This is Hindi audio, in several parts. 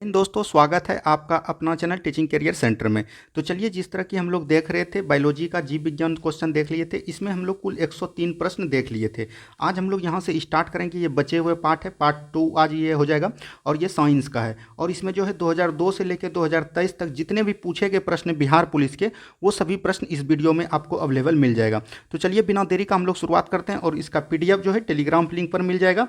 दोस्तों स्वागत है आपका अपना चैनल टीचिंग करियर सेंटर में। तो चलिए, जिस तरह की हम लोग देख रहे थे, बायोलॉजी का जीव विज्ञान क्वेश्चन देख लिए थे। इसमें हम लोग कुल 103 प्रश्न देख लिए थे। आज हम लोग यहाँ से स्टार्ट करेंगे। ये बचे हुए पार्ट है, पार्ट 2 आज ये हो जाएगा और ये साइंस का है। और इसमें जो है 2002 से लेकर 2023 तक जितने भी पूछे गए प्रश्न बिहार पुलिस के, वो सभी प्रश्न इस वीडियो में आपको अवेलेबल मिल जाएगा। तो चलिए, बिना देरी का हम लोग शुरुआत करते हैं। और इसका PDF जो है टेलीग्राम लिंक पर मिल जाएगा।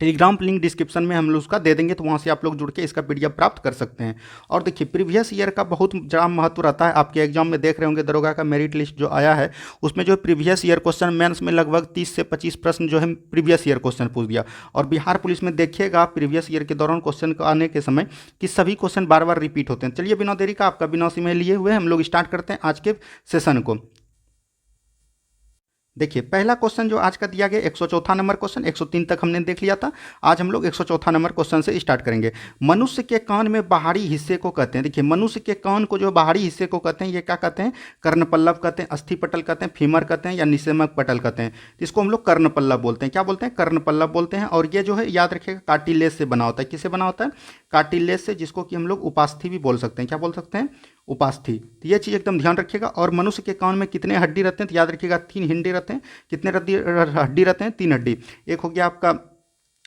टेलीग्राम लिंक डिस्क्रिप्शन में हम लोग उसका दे देंगे, तो वहाँ से आप लोग जुड़ के इसका PDF प्राप्त कर सकते हैं। और देखिए, प्रीवियस ईयर का बहुत ज़्यादा महत्व रहता है। आपके एग्जाम में देख रहे होंगे, दरोगा का मेरिट लिस्ट जो आया है उसमें जो है प्रीवियस ईयर क्वेश्चन मेंस में लगभग 30 से 25 प्रश्न जो है प्रीवियस ईयर क्वेश्चन पूछ दिया। और बिहार पुलिस में देखिएगा प्रीवियस ईयर के दौरान क्वेश्चन आने के समय कि सभी क्वेश्चन बार बार रिपीट होते हैं। चलिए, बिना देरी का आपका बिना समय लिए हुए हम लोग स्टार्ट करते हैं आज के सेशन को। देखिए, पहला क्वेश्चन जो आज का दिया गया 104 नंबर क्वेश्चन, 103 तक हमने देख लिया था। आज हम लोग 104 नंबर क्वेश्चन से स्टार्ट करेंगे। मनुष्य के कान में बाहरी हिस्से को कहते हैं। देखिए, मनुष्य के कान को जो बाहरी हिस्से को कहते हैं, ये क्या कहते हैं? कर्णपल्लव कहते हैं, अस्थिपटल कहते हैं, फीमर कहते हैं या निषेमक पटल कहते हैं। तो इसको हम लोग कर्णपल्लव बोलते हैं। क्या बोलते हैं? कर्णपल्लव बोलते हैं। और ये जो है याद रखिएगा कार्टिलेज से बना होता है। किससे बना होता है? कार्टिलेज से, जिसको कि हम लोग उपास्थि भी बोल सकते हैं। क्या बोल सकते हैं? उपास्थि। तो ये चीज़ एकदम ध्यान रखिएगा। और मनुष्य के कान में कितने हड्डी रहते हैं? तो याद रखिएगा 3 हिंडे रहते हैं। कितने हड्डी रहते हैं? 3 हड्डी। एक हो गया आपका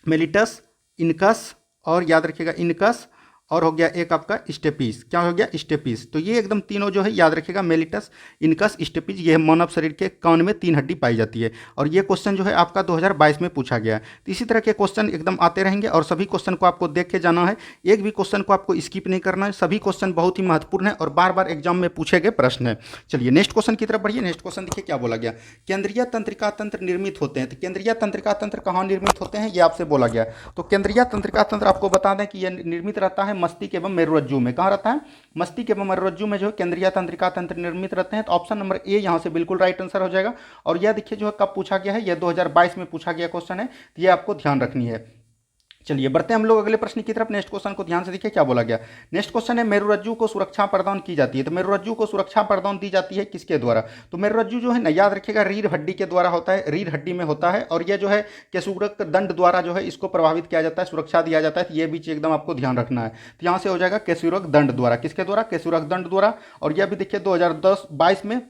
मेलिटस, इनकस, और याद रखिएगा इनकस, और हो गया एक आपका स्टेपीस। क्या हो गया? स्टेपीस। तो ये एकदम तीनों जो है याद रखिएगा, मेलिटस, इनकस, स्टेपीस, ये मानव शरीर के कान में 3 हड्डी पाई जाती है। और ये क्वेश्चन जो है आपका 2022 में पूछा गया है। तो इसी तरह के क्वेश्चन एकदम आते रहेंगे और सभी क्वेश्चन को आपको देख के जाना है। एक भी क्वेश्चन को आपको स्किप नहीं करना है। सभी क्वेश्चन बहुत ही महत्वपूर्ण है और बार बार एग्जाम में पूछे गए प्रश्न है। चलिए, नेक्स्ट क्वेश्चन की तरफ बढ़िए। नेक्स्ट क्वेश्चन देखिए क्या बोला गया। केंद्रीय तंत्रिका तंत्र निर्मित होते हैं। तो केंद्रीय तंत्रिका तंत्र कहाँ निर्मित होते हैं, ये आपसे बोला गया। तो केंद्रीय तंत्रिका तंत्र आपको बता दें कि यह निर्मित रहता है मस्तिष्क एवं मेरुरज्जु में। कहाँ रहता है? मस्तिष्क एवं मेरुरज्जु में जो है केंद्रीय तंत्रिका तंत्र निर्मित रहते हैं। तो ऑप्शन नंबर ए यहाँ से बिल्कुल राइट आंसर हो जाएगा। और यह देखिए जो है कब पूछा गया है, यह 2022 में पूछा गया क्वेश्चन है। तो ये आपको ध्यान रखनी है। चलिए, बढ़ते हैं हम लोग अगले प्रश्न की तरफ। नेक्स्ट क्वेश्चन को ध्यान से देखिए क्या बोला गया। नेक्स्ट क्वेश्चन है, मेरुरज्जु को सुरक्षा प्रदान की जाती है। तो मेरुरज्जु को सुरक्षा प्रदान दी जाती है किसके द्वारा? तो मेरुरज्जु जो है ना, याद रखिएगा रीढ़ हड्डी के द्वारा होता है। रीढ़ हड्डी में होता है। और ये जो है केशुरक दंड द्वारा जो है इसको प्रभावित किया जाता है, सुरक्षा दिया जाता है। तो ये भी चीज एकदम आपको ध्यान रखना है। तो यहाँ से हो जाएगा केशुरक दंड द्वारा। किसके द्वारा? केशुरक दंड द्वारा। और यह भी देखिए 2022 में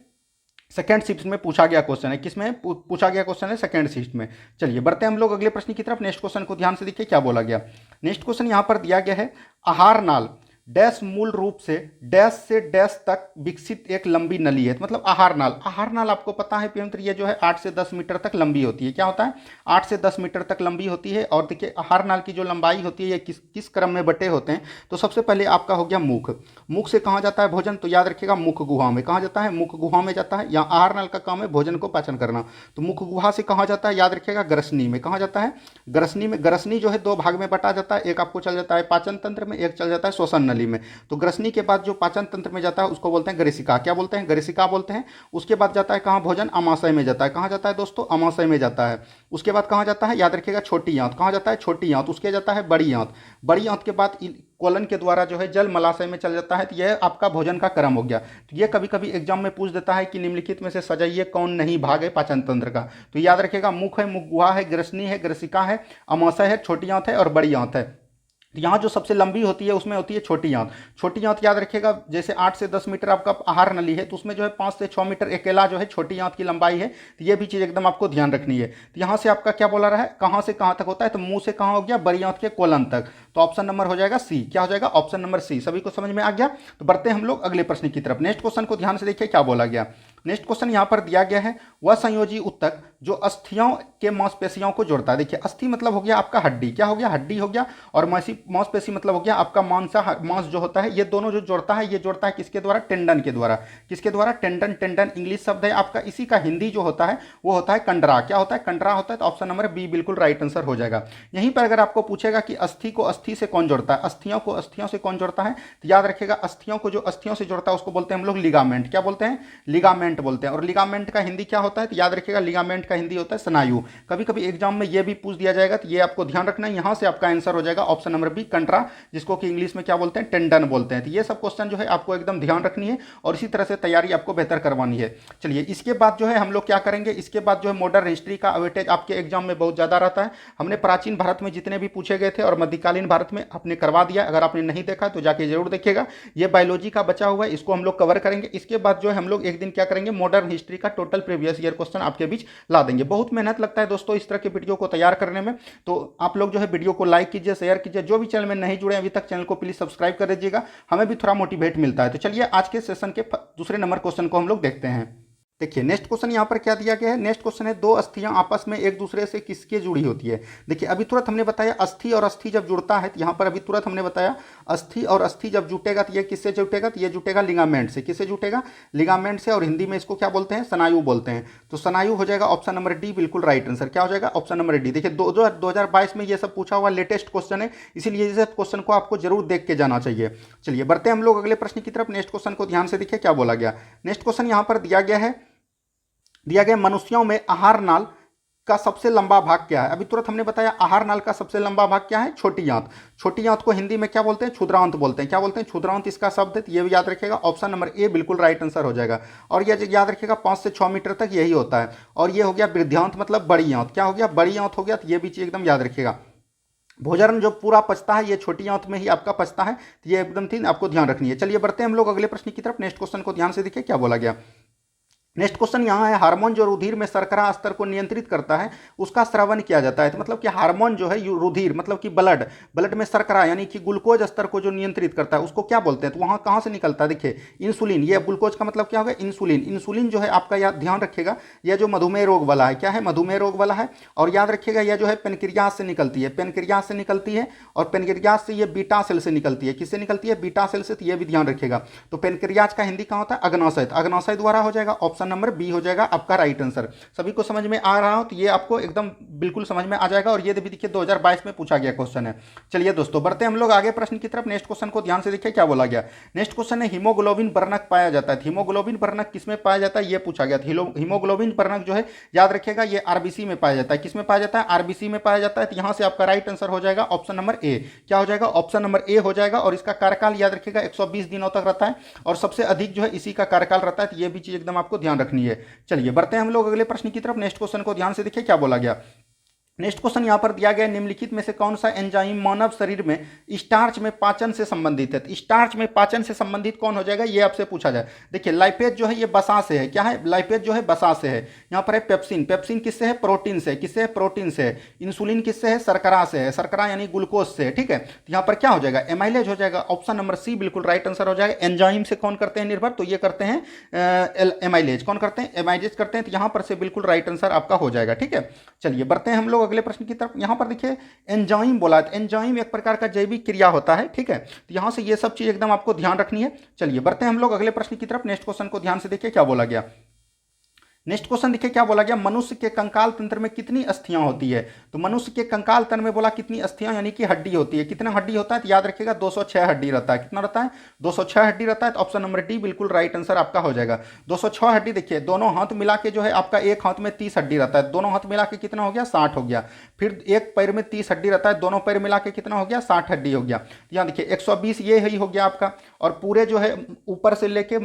सेकेंड शिफ्ट में पूछा गया क्वेश्चन है। किसमें पूछा गया क्वेश्चन है? सेकेंड शिफ्ट में। चलिए, बढ़ते हैं हम लोग अगले प्रश्न की तरफ। नेक्स्ट क्वेश्चन को ध्यान से देखिए क्या बोला गया। नेक्स्ट क्वेश्चन यहाँ पर दिया गया है, आहार नाल डैश मूल रूप से डैश तक विकसित एक लंबी नली है। तो मतलब आहार नाल। आहार नाल आपको पता है प्रियमित्र, ये जो है 8 से 10 मीटर तक लंबी होती है। क्या होता है? 8 से 10 मीटर तक लंबी होती है। और देखिए, आहार नाल की जो लंबाई होती है ये किस किस क्रम में बटे होते हैं? तो सबसे पहले आपका हो गया मुख। मुख से कहाँ जाता है भोजन? तो याद रखिएगा मुख गुहा में। कहाँ जाता है? मुख गुहा में जाता है। यहाँ आहार नाल का काम है भोजन को पाचन करना। तो मुख गुहा से कहाँ जाता है? याद रखिएगा ग्रसनी में। कहाँ जाता है? ग्रसनी में। ग्रसनी जो है 2 भाग में बटा जाता है। एक आपको चल जाता है पाचन तंत्र में, एक चल जाता है श्वसन नली में। तो ग्रसनी के बाद जो पाचन तंत्र में जाता है उसको बोलते हैं ग्रेसिका। क्या बोलते हैं? ग्रेसिका बोलते हैं। उसके बाद जाता है कहाँ भोजन? अमाशय में जाता है। कहाँ जाता है दोस्तों? अमाशय में जाता है। उसके बाद कहाँ जाता है? याद रखिएगा छोटी आंत। कहाँ जाता है? छोटी आंत। उसके जाता है बड़ी आंत। बड़ी आंत के बाद कोलन के द्वारा जो है जल मलाशय में चल जाता है। तो यह आपका भोजन का क्रम हो गया। तो ये कभी कभी एग्जाम में पूछ देता है कि निम्नलिखित में से सजाइए कौन नहीं भाग है पाचन तंत्र का। तो याद रखिएगा मुख है, मुख गुहा है, ग्रसनी है, ग्रसिका है, अमाशय है, छोटी आंत है और बड़ी आंत है। तो यहाँ जो सबसे लंबी होती है उसमें होती है छोटी आंत। छोटी आंत याद रखिएगा, जैसे 8 से 10 मीटर आपका आहार नली है तो उसमें जो है 5 से 6 मीटर अकेला जो है छोटी आंत की लंबाई है। तो ये भी चीज़ एकदम आपको ध्यान रखनी है। तो यहाँ से आपका क्या बोला रहा है, कहाँ से कहाँ तक होता है? तो मुंह से कहाँ हो गया? बड़ी आंत के कोलन तक। तो ऑप्शन नंबर हो जाएगा सी। क्या हो जाएगा? Option number C. सभी को समझ में आ गया? तो बढ़ते हैं हम लोग अगले प्रश्न की तरफ। नेक्स्ट क्वेश्चन को ध्यान से देखिए क्या बोला गया। नेक्स्ट क्वेश्चन यहाँ पर दिया गया है, वह संयोजी ऊतक जो अस्थियों के मांसपेशियों को जोड़ता है। देखिए, अस्थि मतलब हो गया आपका हड्डी। क्या हो गया? हड्डी हो गया। और मांसपेशी मतलब हो गया आपका मांस जो होता है। ये दोनों जो जोड़ता है, ये जोड़ता है किसके द्वारा? टेंडन के द्वारा। किसके द्वारा? टेंडन। टेंडन इंग्लिश शब्द है आपका। इसी का हिंदी जो होता है वो होता है कंडरा। क्या होता है? कंडरा होता है। तो ऑप्शन नंबर बी बिल्कुल राइट आंसर हो जाएगा। यहीं पर अगर आपको पूछेगा कि अस्थि को अस्थि से कौन जोड़ता है, अस्थियों को अस्थियों से कौन जोड़ता है, तो याद रखिएगा अസ്ഥियों को जो अस्थियों से जोड़ता है उसको बोलते हैं हम लोग लिगामेंट। क्या बोलते हैं? लिगामेंट बोलते हैं। और लिगामेंट का हिंदी क्या होता है? तो याद रखिएगा लिगामेंट का हिंदी होता है स्नायु। कभी कभी एग्जाम में ये भी पूछ दिया जाएगा, तो ये आपको ध्यान रखना है। यहां से आपका आंसर हो जाएगा ऑप्शन नंबर बी कंट्रा, जिसको कि इंग्लिश में क्या बोलते हैं? टेंडन बोलते हैं। तो ये सब क्वेश्चन जो है आपको एकदम ध्यान रखनी है और इसी तरह से तैयारी आपको बेहतर करवानी है। चलिए, इसके बाद जो है हम लोग क्या करेंगे, इसके बाद जो है मॉडर्न हिस्ट्री का वेटेज आपके एग्जाम में बहुत ज्यादा रहता है। हमने प्राचीन भारत में जितने भी पूछे गए थे और मध्यकालीन भारत में आपने करवा दिया। अगर आपने नहीं देखा तो जाके जरूर देखिएगा। ये बायोलॉजी का बचा हुआ है, इसको हम लोग कवर करेंगे। इसके बाद जो है हम लोग एक दिन क्या करेंगे, मॉडर्न हिस्ट्री का टोटल प्रीवियस ईयर क्वेश्चन आपके बीच ला देंगे। बहुत मेहनत लगता है दोस्तों इस तरह के वीडियो को तैयार करने में, तो आप लोग जो है वीडियो को लाइक कीजिए, शेयर कीजिए। जो भी चैनल में नहीं जुड़े अभी तक चैनल को प्लीज सब्सक्राइब कर दीजिएगा, हमें भी थोड़ा मोटिवेट मिलता है। तो चलिए आज के सेशन के दूसरे नंबर क्वेश्चन को हम लोग देखते हैं। देखिए नेक्स्ट क्वेश्चन यहाँ पर क्या दिया गया है। नेक्स्ट क्वेश्चन है, दो अस्थियां आपस में एक दूसरे से किसके जुड़ी होती है। देखिए अभी तुरंत हमने बताया अस्थि और अस्थि जब जुड़ता है, तो यहाँ पर अभी तुरंत हमने बताया अस्थि और अस्थि जब जुटेगा तो ये किससे जुटेगा, तो ये जुटेगा लिगामेंट से। किससे जुटेगा, लिगामेंट से। और हिंदी में इसको क्या बोलते हैं, स्नायु बोलते हैं। तो स्नायु हो जाएगा ऑप्शन नंबर डी, बिल्कुल राइट आंसर। क्या हो जाएगा, ऑप्शन नंबर डी। देखिए 2022 में ये सब पूछा हुआ लेटेस्ट क्वेश्चन है, इसीलिए ये सब क्वेश्चन को आपको जरूर देख के जाना चाहिए। चलिए बढ़ते हैं हम लोग अगले प्रश्न की तरफ। नेक्स्ट क्वेश्चन को ध्यान से देखिए क्या बोला गया। नेक्स्ट क्वेश्चन यहाँ पर दिया गया मनुष्यों में आहार नाल का सबसे लंबा भाग क्या है। अभी तुरंत हमने बताया आहार नाल का सबसे लंबा भाग क्या है, छोटी आंत। छोटी आंत को हिंदी में क्या बोलते हैं, क्षुद्रांत बोलते हैं। क्या बोलते हैं, क्षुद्रांत इसका शब्द है। ये भी याद रखिएगा, ऑप्शन नंबर ए बिल्कुल राइट आंसर हो जाएगा। और ये याद रखिएगा 5 से 6 मीटर तक यही होता है। और ये हो गया वृद्धांत, मतलब बड़ी आंत। क्या हो गया, बड़ी आंत हो गया। तो ये भी चीज एकदम याद रखिएगा। भोजन जो पूरा पचता है ये छोटी आंत में ही आपका पचता है, तो ये एकदम थी आपको ध्यान रखनी है। चलिए बढ़ते हैं हम लोग अगले प्रश्न की तरफ। नेक्स्ट क्वेश्चन को ध्यान से देखिए क्या बोला गया। नेक्स्ट क्वेश्चन यहाँ है, हार्मोन जो रुधिर में शर्करा स्तर को नियंत्रित करता है उसका स्रावन किया जाता है। तो मतलब कि हार्मोन जो है रुधिर मतलब कि ब्लड में शर्करा यानी कि ग्लूकोज स्तर को जो नियंत्रित करता है उसको क्या बोलते हैं। तो वहाँ कहाँ से निकलता है, देखिए इंसुलिन। ये ग्लूकोज का मतलब क्या होगा, इंसुलिन। इंसुलिन जो है आपका याद ध्यान रखिएगा, यह जो मधुमेह रोग वाला है, क्या है, मधुमेह रोग वाला है। और याद रखिएगा यह जो है पेनक्रियास से निकलती है, पेनक्रियास से निकलती है। और पेनक्रियास से ये बीटा सेल से निकलती है। किससे निकलती है, बीटा सेल से। तो ये भी ध्यान रखिएगा। तो पेनक्रियास का हिंदी कहाँ होता है, अग्नाशय। अग्नाशय द्वारा हो जाएगा, ऑप्शन नंबर बी हो जाएगा आपका राइट आंसर। सभी को समझ में आ रहा हो तो ये आपको एकदम बिल्कुल समझ में आ जाएगा। और ये भी देखिए 2022 में पूछा गया क्वेश्चन है। चलिए दोस्तों बढ़ते हैं हम लोग आगे प्रश्न की तरफ। नेक्स्ट क्वेश्चन को ध्यान से देखिए क्या बोला गया। नेक्स्ट क्वेश्चन है, हीमोग्लोबिन वर्णक पाया जाता है। हीमोग्लोबिन वर्णक किसमें पाया जाता है, ये पूछा गया था। हीमोग्लोबिन वर्णक जो है याद रखिएगा ये आरबीसी में पाया जाता है। किसमें पाया जाता है, आरबीसी में पाया जाता है। तो यहां से आपका राइट आंसर हो जाएगा ऑप्शन नंबर ए। क्या हो जाएगा, ऑप्शन नंबर ए हो जाएगा। और इसका कार्यकाल याद रखिएगा 120 दिनों तक रहता है। और सबसे अधिक जो है इसी का कार्यकाल रहता है। तो ये भी चीज एकदम आपको ध्यान रखनी है। चलिए बढ़ते हैं हम लोग अगले प्रश्न की तरफ। नेक्स्ट क्वेश्चन को ध्यान से देखिए क्या बोला गया। नेक्स्ट क्वेश्चन यहां पर दिया गया, निम्नलिखित में से कौन सा एंजाइम मानव शरीर में स्टार्च में पाचन से संबंधित है। स्टार्च में पाचन से संबंधित कौन हो जाएगा, ये आपसे पूछा जाए। देखिए लाइपेज जो है ये बसा से है। क्या है, लाइपेज जो है बसा से है। यहां पर है पेप्सिन। पेप्सिन किससे है, प्रोटीन से। किससे है, प्रोटीन से। इंसुलिन किससे है, शर्करा से है। शर्करा यानी ग्लूकोज से। ठीक है, तो यहां पर क्या हो जाएगा, एमाइलेज हो जाएगा। ऑप्शन नंबर सी बिल्कुल राइट आंसर हो जाएगा। एंजाइम से कौन करते हैं निर्भर, तो ये करते हैं एमाइलेज। कौन करते हैं, एमाइलेज करते हैं। तो यहां पर से बिल्कुल राइट आंसर आपका हो जाएगा। ठीक है, चलिए बढ़ते हैं हम लोग अगले प्रश्न की तरफ। यहां पर देखिए एंजाइम बोला है। एंजाइम एक प्रकार का जैविक क्रिया होता है। ठीक है, तो यहां से ये सब चीज एकदम आपको ध्यान रखनी है। चलिए बढ़ते हैं हम लोग अगले प्रश्न की तरफ। नेक्स्ट क्वेश्चन को ध्यान से देखिए क्या बोला गया। नेक्स्ट क्वेश्चन देखिए क्या बोला गया, मनुष्य के कंकाल तंत्र में कितनी अस्थियां होती है। तो मनुष्य के कंकाल तंत्र में बोला कितनी अस्थियां यानी कि हड्डी होती है। कितना हड्डी होता है, तो याद रखिएगा 206 हड्डी रहता है। कितना रहता है, 206 हड्डी रहता है। तो ऑप्शन नंबर डी बिल्कुल राइट आंसर आपका हो जाएगा। 206 हड्डी। देखिए दोनों हाथ मिला के जो है आपका एक हाथ में 30 हड्डी रहता है। दोनों हाथ मिला के कितना हो गया, 60 हो गया। फिर एक पैर में 30 हड्डी रहता है। दोनों पैर मिला के कितना हो गया, 60 हड्डी हो गया। यहाँ देखिए 120 ये ही हो गया आपका। और पूरे जो है ऊपर से लेके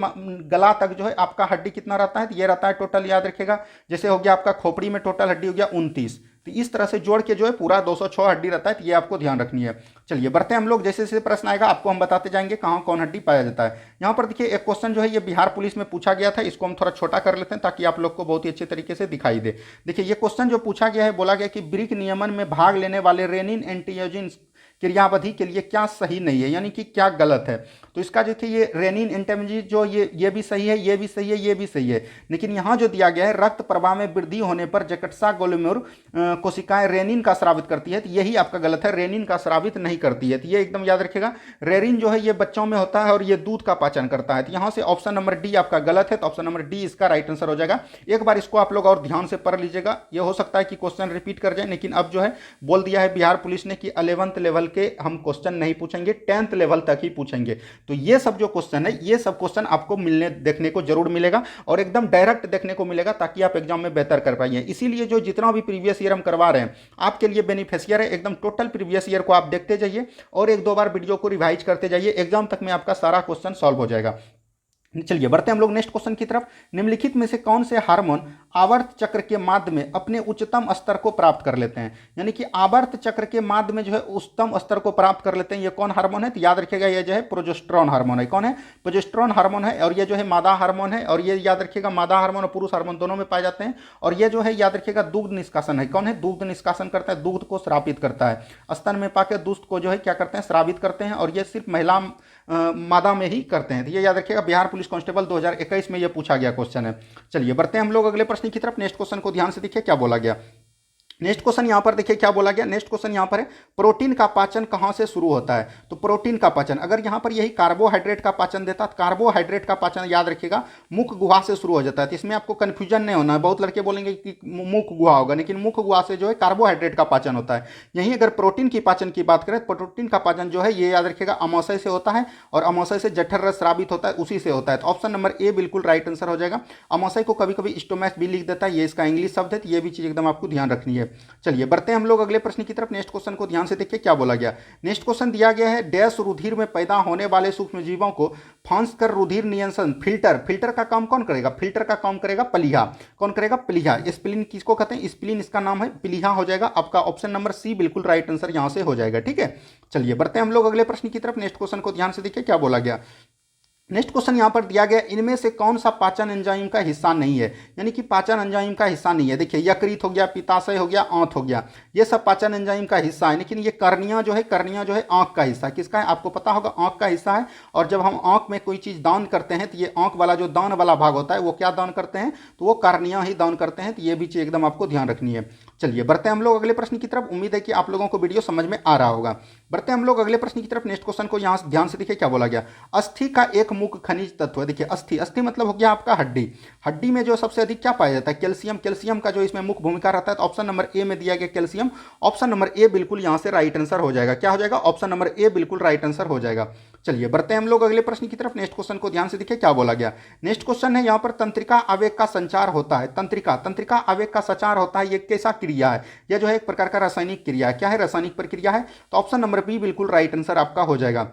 गला तक जो है आपका हड्डी कितना रहता है, तो ये रहता है टोटल याद रखिएगा। जैसे हो गया आपका खोपड़ी में टोटल हड्डी हो गया 29। तो इस तरह से जोड़ के जो है पूरा 206 हड्डी रहता है। तो ये आपको ध्यान रखनी है। चलिए बढ़ते हैं हम लोग, जैसे जैसे प्रश्न आएगा आपको हम बताते जाएंगे कहाँ कौन हड्डी पाया जाता है। यहाँ पर देखिए एक क्वेश्चन जो है ये बिहार पुलिस में पूछा गया था। इसको हम थोड़ा छोटा कर लेते हैं ताकि आप लोग को बहुत ही अच्छे तरीके से दिखाई दे। देखिए ये क्वेश्चन जो पूछा गया है, बोला गया कि ब्रिक नियमन में भाग लेने वाले रेनिन एंटीयोजिन क्रियावधि के लिए क्या सही नहीं है, यानी कि क्या गलत है। तो इसका देखिए ये रेनिन एंटागोनिस्ट जो ये भी सही है, ये भी सही है, ये भी सही है। लेकिन यहाँ जो दिया गया है, रक्त प्रवाह में वृद्धि होने पर जकटसा ग्लोमेरुलर कोशिकाएं रेनिन का स्रावित करती है। तो यही आपका गलत है, रेनिन का स्रावित नहीं करती है। तो ये एकदम याद रखिएगा। रेनिन जो है ये बच्चों में होता है और ये दूध का पाचन करता है। तो यहाँ से ऑप्शन नंबर डी आपका गलत है। तो ऑप्शन नंबर डी इसका राइट आंसर हो जाएगा। एक बार इसको आप लोग और ध्यान से पढ़ लीजिएगा। ये हो सकता है कि क्वेश्चन रिपीट कर जाए, लेकिन अब जो है बोल दिया है बिहार पुलिस ने कि 11th लेवल के हम क्वेश्चन नहीं पूछेंगे, 10th लेवल तक ही पूछेंगे। तो ये सब जो क्वेश्चन है, ये सब क्वेश्चन आपको मिलने देखने को जरूर मिलेगा और एकदम डायरेक्ट देखने को मिलेगा, ताकि आप एग्जाम में बेहतर कर पाइए। इसीलिए जो जितना भी प्रीवियस ईयर हम करवा रहे हैं आपके लिए बेनिफिशियर है। एकदम टोटल प्रीवियस ईयर को आप देखते जाइए और एक दो बार वीडियो को रिवाइज करते जाइए। एग्जाम तक में आपका सारा क्वेश्चन सॉल्व हो जाएगा। चलिए बढ़ते हैं हम लोग नेक्स्ट क्वेश्चन की तरफ। निम्नलिखित में से कौन से हार्मोन आवर्त चक्र के माध्यम में अपने उच्चतम स्तर को प्राप्त कर लेते हैं? यानी कि आवर्त चक्र के माध्यम में जो है उच्चतम स्तर को प्राप्त कर लेते हैं, ये कौन हार्मोन है? तो याद रखिएगा ये जो है प्रोजेस्टेरोन हार्मोन है। कौन है? प्रोजेस्टेरोन हार्मोन है। और ये जो है मादा हार्मोन है, और ये याद रखिएगा मादा हार्मोन और पुरुष हार्मोन दोनों में पाए जाते हैं। और ये जो है याद रखिएगा दुग्ध निष्कासन है। कौन है? दुग्ध निष्कासन करता है, दुग्ध को स्रावित करता है, स्तन में पाकर दुष्ट को जो है क्या करते हैं? स्रावित करते हैं। और ये सिर्फ महिला मादा में ही करते हैं। तो ये याद रखिएगा बिहार पुलिस कांस्टेबल 2021 में ये पूछा गया क्वेश्चन है। चलिए बढ़ते हैं हम लोग अगले प्रश्न की तरफ। नेक्स्ट क्वेश्चन को ध्यान से देखिए क्या बोला गया। नेक्स्ट क्वेश्चन यहां पर देखिए क्या बोला गया। नेक्स्ट क्वेश्चन यहां पर है प्रोटीन का पाचन कहां से शुरू होता है? तो प्रोटीन का पाचन अगर यहां पर यही कार्बोहाइड्रेट का पाचन देता तो कार्बोहाइड्रेट का पाचन याद रखिएगा मुख गुहा से शुरू हो जाता है। तो इसमें आपको कंफ्यूजन नहीं होना है। बहुत लड़के बोलेंगे कि मुख गुहा होगा, लेकिन मुख गुहा से जो है कार्बोहाइड्रेट का पाचन होता है। यहीं अगर प्रोटीन की पाचन की बात करें तो प्रोटीन का पाचन जो है ये याद रखिएगा अमाशय से होता है, और अमाशय से जठर रस स्रावित होता है, उसी से होता है। तो ऑप्शन नंबर ए बिल्कुल राइट आंसर हो जाएगा। अमाशय को कभी कभी स्टोमैक भी लिख देता है, ये इसका इंग्लिश शब्द है, तो ये भी चीज एकदम आपको ध्यान रखनी है। चलिए बढ़ते हैं हम लोग अगले प्रश्न की तरफ। नेक्स्ट क्वेश्चन को ध्यान से देखिए क्या बोला गया। नेक्स्ट क्वेश्चन दिया गया है डैश रुधिर में पैदा होने वाले सूक्ष्म जीवों को फांस कर रुधिर नियंत्रण फिल्टर का काम कौन करेगा? फिल्टर का काम करेगा प्लीहा। कौन करेगा? प्लीहा। स्प्लीन किसको कहते हैं? स्प्लीन इसका नाम है, प्लीहा हो जाएगा आपका ऑप्शन नंबर सी बिल्कुल राइट आंसर यहां से हो जाएगा। ठीक है, चलिए बढ़ते हैं हम लोग अगले प्रश्न की तरफ। नेक्स्ट क्वेश्चन को ध्यान से देखिए क्या बोला गया। नेक्स्ट क्वेश्चन यहां पर दिया गया इनमें से कौन सा पाचन एंजाइम का हिस्सा नहीं है? यानी कि पाचन एंजाइम का हिस्सा नहीं है। देखिए यकृत हो गया, पित्ताशय हो गया, आंत हो गया, ये सब पाचन एंजाइम का हिस्सा है। लेकिन ये कर्निया जो है आंख का हिस्सा है। किसका है? आपको पता होगा आंख का हिस्सा है। और जब हम आंख में कोई चीज दान करते हैं तो ये आंख वाला जो दान वाला भाग होता है वो क्या दान करते हैं? तो वो कर्निया ही दान करते हैं। तो ये भी चीज एकदम आपको ध्यान रखनी है। चलिए बढ़ते हैं हम लोग अगले प्रश्न की तरफ। उम्मीद है कि आप लोगों को वीडियो समझ में आ रहा होगा। बढ़ते हैं हम लोग अगले प्रश्न की तरफ। नेक्स्ट क्वेश्चन को यहां ध्यान से देखिए क्या बोला गया। अस्थि का एक मुख्य खनिज तत्व है। देखिए अस्थि मतलब हो गया आपका हड्डी। हड्डी में जो सबसे अधिक क्या पाया जाता है? कैल्शियम। कैल्शियम का जो इसमें मुख्य भूमिका रहता है, तो ऑप्शन नंबर ए में दिया गया कैल्शियम। ऑप्शन नंबर ए बिल्कुल यहां से राइट आंसर हो जाएगा। क्या हो जाएगा? ऑप्शन नंबर ए बिल्कुल राइट आंसर हो जाएगा। चलिए बढ़ते हैं हम लोग अगले प्रश्न की तरफ। नेक्स्ट क्वेश्चन को ध्यान से देखिए क्या बोला गया। नेक्स्ट क्वेश्चन है यहां पर तंत्रिका आवेग का संचार होता है। तंत्रिका आवेग का संचार होता है, ये कैसा क्रिया है? यह जो है एक प्रकार का रासायनिक क्रिया है। क्या है? रासायनिक प्रक्रिया है। तो ऑप्शन नंबर बी बिल्कुल राइट आंसर आपका हो जाएगा।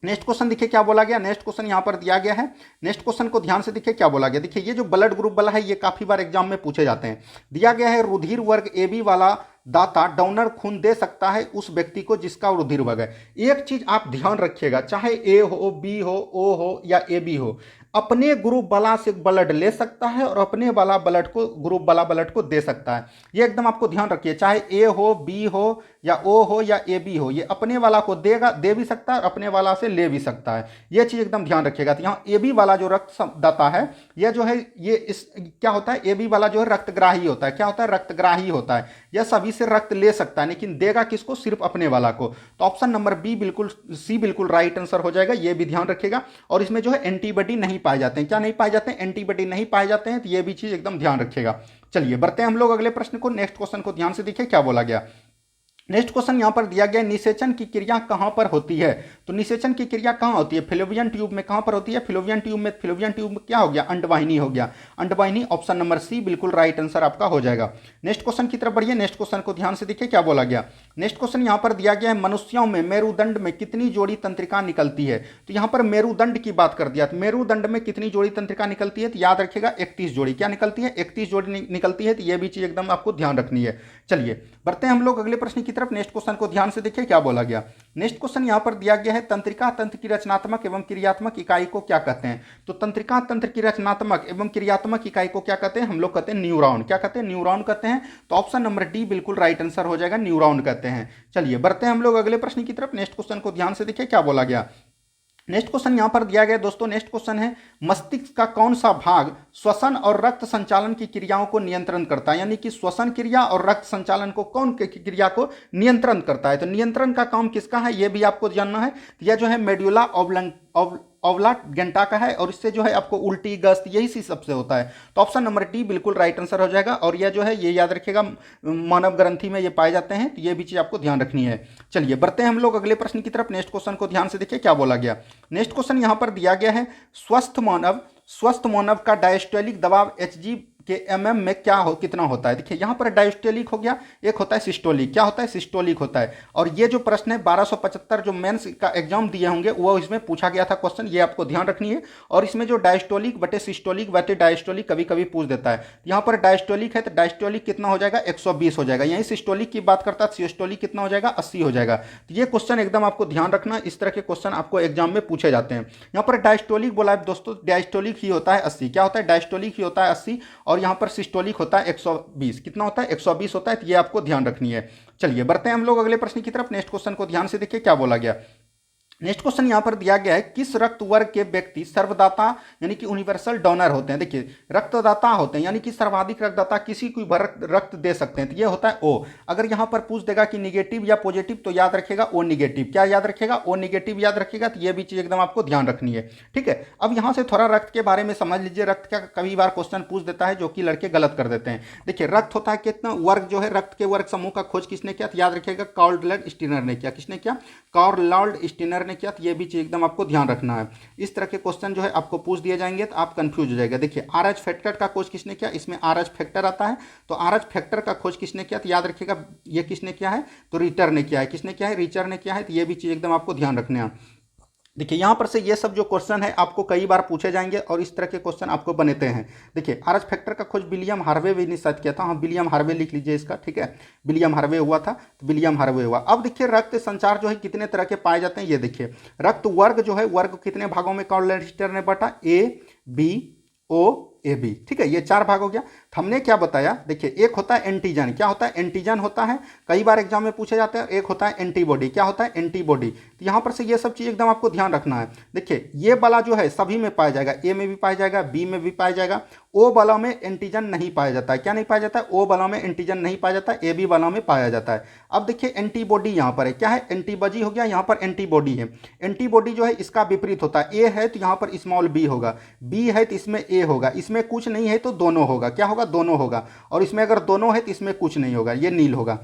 नेक्स्ट क्वेश्चन देखिए क्या बोला गया। नेक्स्ट क्वेश्चन यहां पर दिया गया है। नेक्स्ट क्वेश्चन को ध्यान से देखिए क्या बोला गया। देखिए ये जो ब्लड ग्रुप वाला है ये काफी बार एग्जाम में पूछे जाते हैं। दिया गया है रुधिर वर्ग ए बी वाला दाता डोनर खून दे सकता है उस व्यक्ति को जिसका रुधिर वर्ग है। एक चीज आप ध्यान रखिएगा, चाहे ए हो, बी हो, ओ हो या ए बी हो, अपने ग्रुप वाला से ब्लड ले सकता है और अपने वाला ब्लड को ग्रुप वाला ब्लड को दे सकता है। ये एकदम आपको ध्यान रखिए, चाहे ए हो, बी हो या ओ हो या ए बी हो, ये अपने वाला को देगा, दे भी सकता है और अपने वाला से ले भी सकता है। ये चीज एकदम ध्यान रखिएगा। तो यहाँ ए बी वाला जो रक्त दाता है यह जो है ये इस क्या होता है? ए बी वाला जो है रक्तग्राही होता है। क्या होता है? रक्तग्राही होता है। यह सभी से रक्त ले सकता है, लेकिन देगा किसको? सिर्फ अपने वाला को। तो ऑप्शन नंबर बी बिल्कुल सी बिल्कुल राइट आंसर हो जाएगा। यह भी ध्यान रखिएगा। और इसमें जो है एंटीबॉडी नहीं पाए जाते हैं। क्या नहीं पाए जाते हैं? एंटीबॉडी नहीं पाए जाते हैं। तो यह भी चीज एकदम ध्यान रखिएगा। चलिए बढ़ते हैं हम लोग अगले प्रश्न को। नेक्स्ट क्वेश्चन को ध्यान से देखिए क्या बोला गया। नेक्स्ट क्वेश्चन यहां पर दिया गया निषेचन की क्रिया कहां पर होती है? तो निषेचन की क्रिया कहां होती है? फिलोवियन ट्यूब में। कहां पर होती है? फिलोवियन ट्यूब में। फिलोवियन ट्यूब में क्या हो गया? अंडवाहिनी हो गया। अंडवाहिनी ऑप्शन नंबर सी बिल्कुल राइट आंसर आपका हो जाएगा। नेक्स्ट क्वेश्चन की तरफ बढ़िए। नेक्स्ट क्वेश्चन को ध्यान से देखिए क्या बोला गया। नेक्स्ट क्वेश्चन यहां पर दिया गया है मनुष्यों में मेरुदंड में कितनी जोड़ी तंत्रिका निकलती है? तो यहां पर मेरुदंड की बात कर दिया। तो मेरुदंड में कितनी जोड़ी तंत्रिका निकलती है? तो याद रखिएगा 31 जोड़ी। क्या निकलती है? 31 जोड़ी निकलती है। तो यह भी चीज एकदम आपको ध्यान रखनी है। चलिए बढ़ते हैं हम लोग अगले प्रश्न की तरफ। नेक्स्ट क्वेश्चन को ध्यान से देखिए क्या बोला गया। नेक्स्ट क्वेश्चन यहां पर दिया गया है तंत्रिका तंत्र की रचनात्मक एवं क्रियात्मक इकाई को क्या कहते हैं? तो तंत्रिका तंत्र की रचनात्मक एवं क्रियात्मक इकाई को क्या कहते हैं? हम लोग कहते हैं न्यूरॉन। क्या कहते हैं? न्यूरॉन कहते हैं। तो ऑप्शन नंबर डी बिल्कुल राइट आंसर हो जाएगा। न्यूरॉन कहते हैं। चलिए बढ़ते हैं हम लोग अगले प्रश्न की तरफ। नेक्स्ट क्वेश्चन को ध्यान से देखिए क्या बोला गया। नेक्स्ट क्वेश्चन यहां पर दिया गया दोस्तों। नेक्स्ट क्वेश्चन है मस्तिष्क का कौन सा भाग श्वसन और रक्त संचालन की क्रियाओं को नियंत्रण करता है? यानी कि श्वसन क्रिया और रक्त संचालन को कौन क्रिया को नियंत्रण करता है? तो नियंत्रण का काम किसका है यह भी आपको जानना है। तो यह जो है मेडुला ऑब्लांगेटा का है, और इससे जो है आपको उल्टी गस्त यही चीज सबसे होता है। तो ऑप्शन नंबर डी बिल्कुल राइट आंसर हो जाएगा। और यह जो है ये याद रखिएगा मानव ग्रंथि में ये पाए जाते हैं। तो ये भी चीज आपको ध्यान रखनी है। चलिए बढ़ते हैं हम लोग अगले प्रश्न की तरफ। नेक्स्ट क्वेश्चन को ध्यान से देखिए क्या बोला गया। नेक्स्ट क्वेश्चन यहां पर दिया गया है स्वस्थ मानव का डायस्टोलिक दबाव Hg के एमएम में क्या हो कितना होता है। देखिए यहाँ पर डायस्टोलिक हो गया, एक होता है सिस्टोलिक। क्या होता है? सिस्टोलिक होता है। और ये जो प्रश्न है 1275 जो मेंस का एग्जाम दिए होंगे वो इसमें पूछा गया था क्वेश्चन, ये आपको ध्यान रखनी है। और इसमें जो डायस्टोलिक बटे सिस्टोलिक बटे डायस्टोलिक कभी कभी पूछ देता है। यहाँ पर डायस्टोलिक है तो डायस्टोलिक कितना हो जाएगा? 120 हो जाएगा। यहीं सिस्टोलिक की बात करता है, सिस्टोलिक कितना हो जाएगा? 80 हो जाएगा। तो ये क्वेश्चन एकदम आपको ध्यान रखना, इस तरह के क्वेश्चन आपको एग्जाम में पूछे जाते हैं। यहाँ पर डायस्टोलिक बोला है दोस्तों, डायस्टोलिक ही होता है 80। क्या होता है? डायस्टोलिक ही होता है 80। और यहाँ पर सिस्टोलिक होता है 120। कितना होता है? 120 होता है। तो ये आपको ध्यान रखनी है। चलिए बढ़ते हैं हम लोग अगले प्रश्न की तरफ। नेक्स्ट क्वेश्चन को ध्यान से देखिए क्या बोला गया। नेक्स्ट क्वेश्चन यहां पर दिया गया है, किस रक्त वर्ग के व्यक्ति सर्वदाता यानी कि यूनिवर्सल डोनर होते हैं। देखिए रक्तदाता होते हैं यानी कि सर्वाधिक रक्तदाता किसी को रक्त दे सकते हैं, तो ये होता है ओ। अगर यहां पर पूछ देगा कि निगेटिव या पॉजिटिव तो याद रखेगा ओ निगेटिव। क्या याद रखेगा? ओ निगेटिव याद रखेगा। तो ये भी चीज एकदम आपको ध्यान रखनी है। ठीक है, अब यहां से थोड़ा रक्त के बारे में समझ लीजिए। रक्त का कई बार क्वेश्चन पूछ देता है जो कि लड़के गलत कर देते हैं। देखिए रक्त होता है कितना वर्ग जो है, रक्त के वर्ग समूह का खोज किसने किया? तो याद रखेगा कार्ल स्टीनर ने किया। किसने किया? कार्ल स्टीनर ने किया। तो ये भी चीज एकदम आपको ध्यान रखना है। इस तरह के क्वेश्चन जो है आपको पूछ दिए जाएंगे तो आप कंफ्यूज हो जाएगा। देखिए आरएच फैक्टर का खोज किसने किया? इसमें आरएच फैक्टर आता है, तो आरएच फैक्टर का खोज किसने किया? तो याद रखिएगा ये किसने किया है? तो रिटर ने किया है। किसने किया है? रिचर ने किया है। तो ये भी चीज एकदम आपको ध्यान रखना है। देखिए यहाँ पर से ये सब जो क्वेश्चन है आपको कई बार पूछे जाएंगे और इस तरह के क्वेश्चन आपको बनते हैं। देखिए आरएच फैक्टर का खोज विलियम हार्वे ने शायद किया था। हाँ विलियम हार्वे लिख लीजिए इसका। ठीक है, विलियम हार्वे हुआ था, तो विलियम हार्वे हुआ। अब देखिए रक्त संचार जो है कितने तरह के पाए जाते हैं ये देखिए। रक्त वर्ग जो है, वर्ग कितने भागों में कार्ल स्टीनर ने बांटा? A B O A B. ठीक है, ये 4 भाग हो गया। हमने क्या बताया? देखिए एक होता है एंटीजन। क्या होता है? एंटीजन होता है, कई बार एग्जाम में पूछे जाते हैं। एक होता है एंटीबॉडी। क्या होता है? एंटीबॉडी। तो यहाँ पर से ये सब चीज एकदम आपको ध्यान रखना है। देखिए ये वाला जो है सभी में पाया जाएगा, ए में भी पाया जाएगा, बी में भी पाया जाएगा। ओ वाला में एंटीजन नहीं पाया जाता है। क्या नहीं पाया जाता है? ओ वाला में एंटीजन नहीं पाया जाता है, ए बी वाला में पाया जाता है। अब देखिए एंटीबॉडी यहाँ पर है, क्या है? एंटीबॉडी हो गया, यहाँ पर एंटीबॉडी है। एंटीबॉडी जो है इसका विपरीत होता है। ए है तो यहाँ पर स्मॉल बी होगा, बी है तो इसमें ए होगा, इसमें कुछ नहीं है तो दोनों होगा। क्या होगा? दोनों होगा। और इसमें अगर दोनों है तो इसमें कुछ नहीं होगा, ये नील होगा।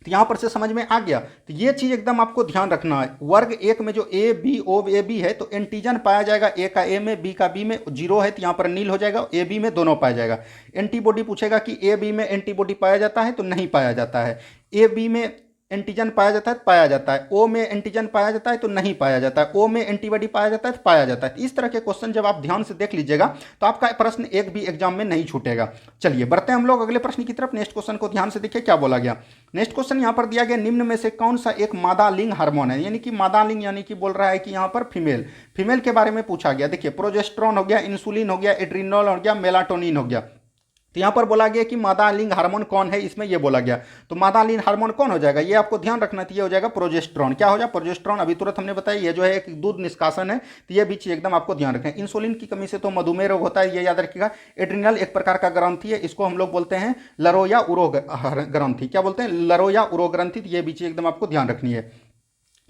तो यहां पर से समझ में आ गया। तो ये चीज एकदम आपको ध्यान रखना है। वर्ग एक में जो ए बी ओ ए बी है तो एंटीजन पाया जाएगा, ए का ए में, बी का बी में। जीरो है तो यहां पर नील हो जाएगा, ए बी में दोनों पाया जाएगा। एंटीबॉडी पूछेगा कि ए बी में एंटीबॉडी पाया जाता है तो नहीं पाया जाता है। ए बी में एंटीजन पाया जाता है तो पाया जाता है। ओ में एंटीजन पाया जाता है तो नहीं पाया जाता है। ओ में एंटीबॉडी पाया जाता है तो पाया जाता है। इस तरह के क्वेश्चन जब आप ध्यान से देख लीजिएगा तो आपका प्रश्न एक भी एग्जाम में नहीं छूटेगा। चलिए बढ़ते हैं हम लोग अगले प्रश्न की तरफ। नेक्स्ट क्वेश्चन को ध्यान से देखिए क्या बोला गया। नेक्स्ट क्वेश्चन यहाँ पर दिया गया, निम्न में से कौन सा एक मादा लिंग हार्मोन है? यानी कि मादा लिंग यानी कि बोल रहा है कि यहाँ पर फीमेल, फीमेल के बारे में पूछा गया। देखिए प्रोजेस्टेरोन हो गया, इंसुलिन हो गया, एड्रिनोल हो गया, मेलाटोनिन हो गया। तो यहाँ पर बोला गया कि मादा लिंग हार्मोन कौन है, इसमें ये बोला गया। तो मादा लिंग हार्मोन कौन हो जाएगा? ये आपको ध्यान रखना चाहिए, हो जाएगा प्रोजेस्टेरोन। क्या हो जाएगा? प्रोजेस्टेरोन। अभी तुरंत हमने बताया ये जो है एक दूध निष्कासन है, तो ये भी चीज एकदम आपको ध्यान रखें। इंसुलिन की कमी से तो मधुमेह रोग होता है, ये याद रखिएगा। एड्रिनल एक प्रकार का ग्रंथि है, इसको हम लोग बोलते हैं लरो या उरो ग्रंथि। क्या बोलते हैं? लरो या उरो ग्रंथि। ये भी चीज एकदम आपको ध्यान रखनी है।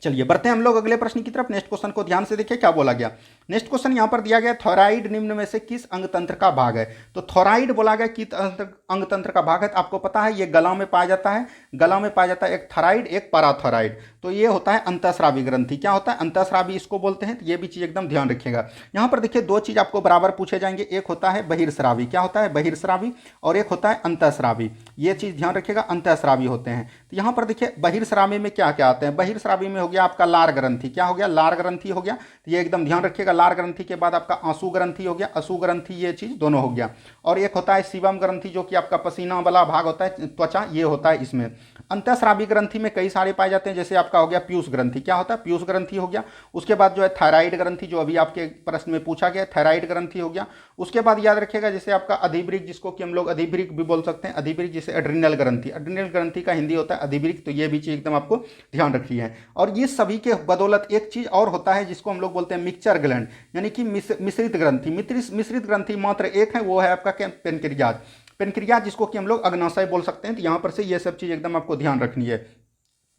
चलिए बढ़ते हैं हम लोग अगले प्रश्न की तरफ। नेक्स्ट क्वेश्चन को ध्यान से देखिए क्या बोला गया। नेक्स्ट क्वेश्चन यहां पर दिया गया, थॉराइड निम्न में से किस अंग तंत्र का भाग है? तो थॉराइड बोला गया कि अंग तंत्र का भाग है। तो आपको पता है ये गला में पाया जाता है, गला में पाया जाता है एक थॉराइड एक पैराथॉराइड। तो ये होता है अंतःस्रावी ग्रंथि। क्या होता है? अंतःस्रावी इसको बोलते हैं। तो ये भी चीज एकदम ध्यान रखिएगा। यहां पर देखिए दो चीज आपको बराबर पूछे जाएंगे, एक होता है बहिर्स्रावी। क्या होता है? बहिर्स्रावी। और एक होता है अंतःस्रावी। ये चीज ध्यान रखिएगा, अंतःस्रावी होते हैं। तो यहां पर देखिए बहिर्स्रावी में क्या क्या आते हैं? बहिर्स्रावी में हो गया आपका लार ग्रंथि। क्या हो गया? लार ग्रंथि हो गया। तो ये एकदम ध्यान रखिएगा। लार ग्रंथि के बाद आपका आंसू ग्रंथि हो गया, अशु ग्रंथि, ये चीज दोनों हो गया। और एक होता है शिवम ग्रंथि जो कि आपका पसीना वाला भाग होता है, त्वचा, ये होता है इसमें। अंतःस्रावी ग्रंथि में कई सारे पाए जाते हैं, जैसे आपका हो गया पीयूष ग्रंथि। क्या होता है? पीयूष ग्रंथि हो गया। उसके बाद जो है थायराइड ग्रंथि, जो अभी आपके प्रश्न में पूछा गया, थायराइड ग्रंथि हो गया। उसके बाद याद रखिएगा जैसे आपका अधिवृक्क, जिसको कि हम लोग अधिवृक्क भी बोल सकते हैं, अधिवृक्क जिसे एड्रिनल ग्रंथि, एड्रिनल ग्रंथि का हिंदी होता है अधिवृक्क। तो ये भी चीज एकदम आपको ध्यान रखनी है। और ये सभी के बदौलत एक चीज और होता है जिसको हम लोग बोलते हैं मिक्सचर ग्लैंड, यानी कि मिश्रित ग्रंथि। मिश्रित ग्रंथि मात्र एक है, वो है आपका पेनक्रियाज। पेनक्रियाज जिसको कि हम लोग अग्नाशय बोल सकते हैं। तो यहां पर से ये सब चीज एकदम आपको ध्यान रखनी है।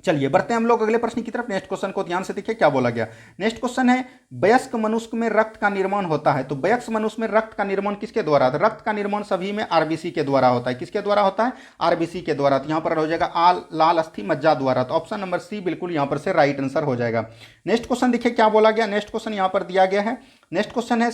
चलिए बढ़ते हैं हम लोग अगले प्रश्न की तरफ। नेक्स्ट क्वेश्चन को ध्यान से देखिए क्या बोला गया। नेक्स्ट क्वेश्चन है, वयस्क मनुष्य में रक्त का निर्माण होता है। तो वयस्क मनुष्य में रक्त का निर्माण किसके द्वारा? तो रक्त का निर्माण सभी में आरबीसी के द्वारा होता है। किसके द्वारा होता है? आरबीसी के द्वारा। तो यहां पर हो जाएगा लाल अस्थि मज्जा द्वारा। तो ऑप्शन नंबर सी बिल्कुल यहां पर से राइट आंसर हो जाएगा। नेक्स्ट क्वेश्चन देखिए क्या बोला गया। नेक्स्ट क्वेश्चन यहां पर दिया गया है। नेक्स्ट क्वेश्चन है,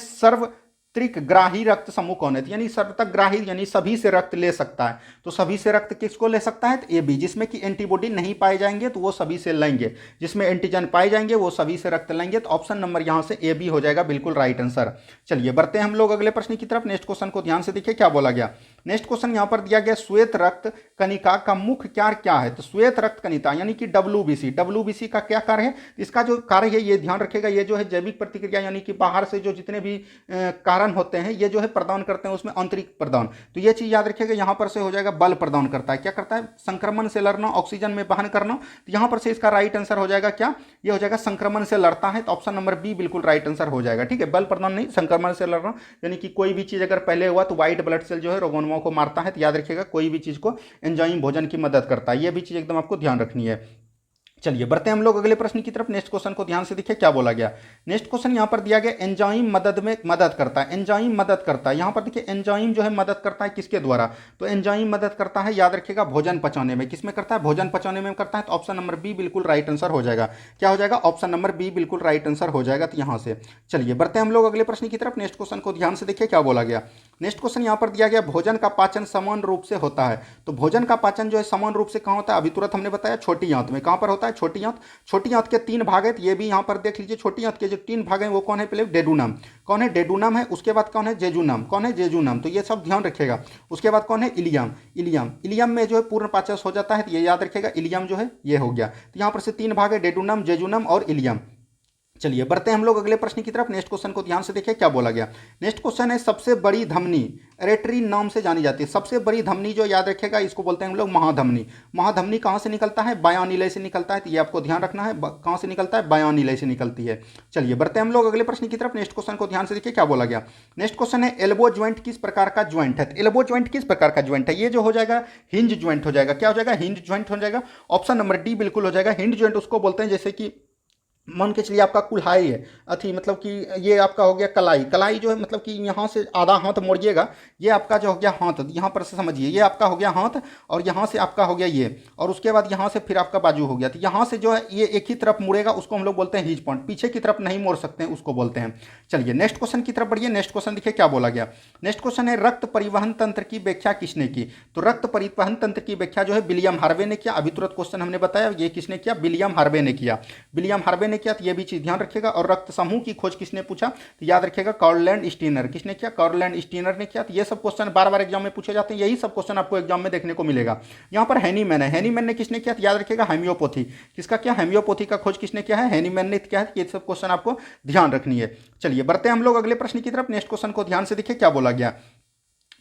त्रिकग्राही रक्त समूह कौन है? यानी सर्वतग्राही, यानी सभी से रक्त ले सकता है। तो सभी से रक्त किसको ले सकता है? तो ए बी। जिसमें कि एंटीबॉडी नहीं पाए जाएंगे तो वो सभी से लेंगे, जिसमें एंटीजन पाए जाएंगे वो सभी से रक्त लेंगे। तो ऑप्शन नंबर यहां से ए बी हो जाएगा बिल्कुल राइट आंसर। चलिए बढ़ते हैं हम लोग अगले प्रश्न की तरफ। नेक्स्ट क्वेश्चन को ध्यान से देखिए क्या बोला गया। नेक्स्ट क्वेश्चन यहां पर दिया गया, श्वेत रक्त कणिका का मुख्य कार्य क्या है? तो श्वेत रक्त कणिका यानी कि डब्ल्यूबीसी, डब्ल्यूबीसी का क्या कार्य है? इसका जो कार्य है ये ध्यान रखेगा, ये जो है जैविक प्रतिक्रिया यानी कि बाहर से जो जितने भी कारण होते हैं ये जो है प्रदान करते हैं, उसमें आंतरिक प्रदान। तो ये चीज याद रखिएगा, यहां पर से हो जाएगा बल प्रदान करता है। क्या करता है? संक्रमण से लड़ना, ऑक्सीजन में वहन करना। तो यहां पर से इसका राइट आंसर हो जाएगा क्या? ये हो जाएगा संक्रमण से लड़ता है। तो ऑप्शन नंबर बी बिल्कुल राइट आंसर हो जाएगा। ठीक है, बल प्रदान नहीं, संक्रमण से लड़ना, यानी कि कोई भी चीज अगर पहले हुआ तो व्हाइट ब्लड सेल जो है रोगोन्मुओं को मारता है। तो याद रखिएगा कोई भी चीज को एंजाइम भोजन की मदद करता है। ये भी चीज एकदम आपको ध्यान रखनी है। चलिए बढ़ते हैं हम लोग अगले प्रश्न की तरफ। नेक्स्ट क्वेश्चन को ध्यान से देखिए क्या बोला गया। नेक्स्ट क्वेश्चन यहां पर दिया गया, एंजाइम मदद में मदद करता है। एंजाइम मदद करता है, यहां पर देखिए एंजाइम जो है मदद करता है किसके द्वारा? तो एंजाइम मदद करता है, याद रखिएगा, भोजन पचाने में। किसमें करता है? भोजन पचाने में करता है। तो ऑप्शन नंबर बी बिल्कुल राइट आंसर हो जाएगा। क्या हो जाएगा? ऑप्शन नंबर बी बिल्कुल राइट आंसर हो जाएगा। तो यहां से चलिए बढ़ते हैं हम लोग अगले प्रश्न की तरफ। नेक्स्ट क्वेश्चन को ध्यान से देखिए क्या बोला गया। नेक्स्ट क्वेश्चन यहां पर दिया गया, भोजन का पाचन समान रूप से होता है। तो भोजन का पाचन जो है समान रूप से कहां होता है? अभी तुरंत हमने बताया छोटी आंत में। कहां पर होता है? छोटी आंत। छोटी आंत के 3 भाग है, तो ये भी यहां पर देख लीजिए। छोटी आंत के जो 3 भाग हैं वो कौन है? पहले डेडुनम। कौन है? डेडुनम है। उसके बाद कौन है? जेजुनम। कौन है? जेजुनम। तो ये सब ध्यान रखिएगा। उसके बाद कौन है? इलियम। इलियम, इलियम में जो है पूर्ण पाचन हो जाता है, तो ये याद रखिएगा, इलियम जो है ये हो गया। तो यहां पर से 3 भाग है, डेडुनम, जेजुनम और इलियम। चलिए बढ़ते हैं हम लोग अगले प्रश्न की तरफ। नेक्स्ट क्वेश्चन को ध्यान से देखिए क्या बोला गया। नेक्स्ट क्वेश्चन है, सबसे बड़ी धमनी एरेटरी नाम से जानी जाती है। सबसे बड़ी धमनी जो याद रखेगा, इसको बोलते हैं हम लोग महाधमनी। महाधमनी कहां से निकलता है? बायानिलय से निकलता है। तो ये आपको ध्यान रखना है, कहां से निकलता है? बायानिलय से निकलती है। चलिए बढ़ते हैं हम लोग अगले प्रश्न की तरफ। नेक्स्ट क्वेश्चन को ध्यान से देखिए क्या बोला गया। नेक्स्ट क्वेश्चन है, एल्बो ज्वाइंट किस प्रकार का ज्वाइंट है? एल्बो ज्वाइंट किस प्रकार का ज्वाइंट है? ये जो हो जाएगा हिंज ज्वाइंट हो जाएगा। क्या हो जाएगा? हिंज ज्वाइंट हो जाएगा। ऑप्शन नंबर डी बिल्कुल हो जाएगा। हिंज ज्वाइंट उसको बोलते हैं जैसे कि मान के चलिए आपका कुल्हाड़ी है, अथी मतलब कि ये आपका हो गया कलाई। कलाई जो है मतलब कि यहाँ से आधा हाथ मोड़िएगा, ये आपका जो हो गया हाथ, यहाँ पर से समझिए ये आपका हो गया हाथ, और यहाँ से आपका हो गया ये, और उसके बाद यहाँ से फिर आपका बाजू हो गया। तो यहाँ से जो है ये एक ही तरफ मुड़ेगा, उसको हम लोग बोलते हैं हिज पॉइंट। पीछे की तरफ नहीं मोड़ सकते हैं, उसको बोलते हैं। चलिए नेक्स्ट क्वेश्चन की तरफ बढ़िए। नेक्स्ट क्वेश्चन देखिए क्या बोला गया। नेक्स्ट क्वेश्चन है, रक्त परिवहन तंत्र की व्याख्या किसने की? तो रक्त परिवहन तंत्र की व्याख्या जो है विलियम हार्वे ने किया। अभी तुरंत क्वेश्चन हमने बताया, ये किसने किया? विलियम हार्वे ने किया। विलियम हार्वे ने किया। तो ये भी चीज ध्यान रखिएगा। और रक्त समूह की खोज किसने पूछा? तो याद रखिएगा कार्लैंड स्टीनर। किसने किया? कार्लैंड स्टीनर ने किया। तो ये सब क्वेश्चन बार बार एग्जाम में पूछे जाते हैं, यही सब क्वेश्चन आपको एग्जाम में देखने को मिलेगा। यहां पर हैनीमैन है। हैनीमैन ने किसने किया? तो याद रखिएगा होम्योपैथी। किसका क्या? होम्योपैथी का खोज किसने किया है? हैनीमैन ने किया है। ये सब क्वेश्चन आपको ध्यान रखनी है। चलिए बढ़ते हैं हम लोग अगले प्रश्न की तरफ। नेक्स्ट क्वेश्चन को ध्यान से देखिए क्या बोला गया।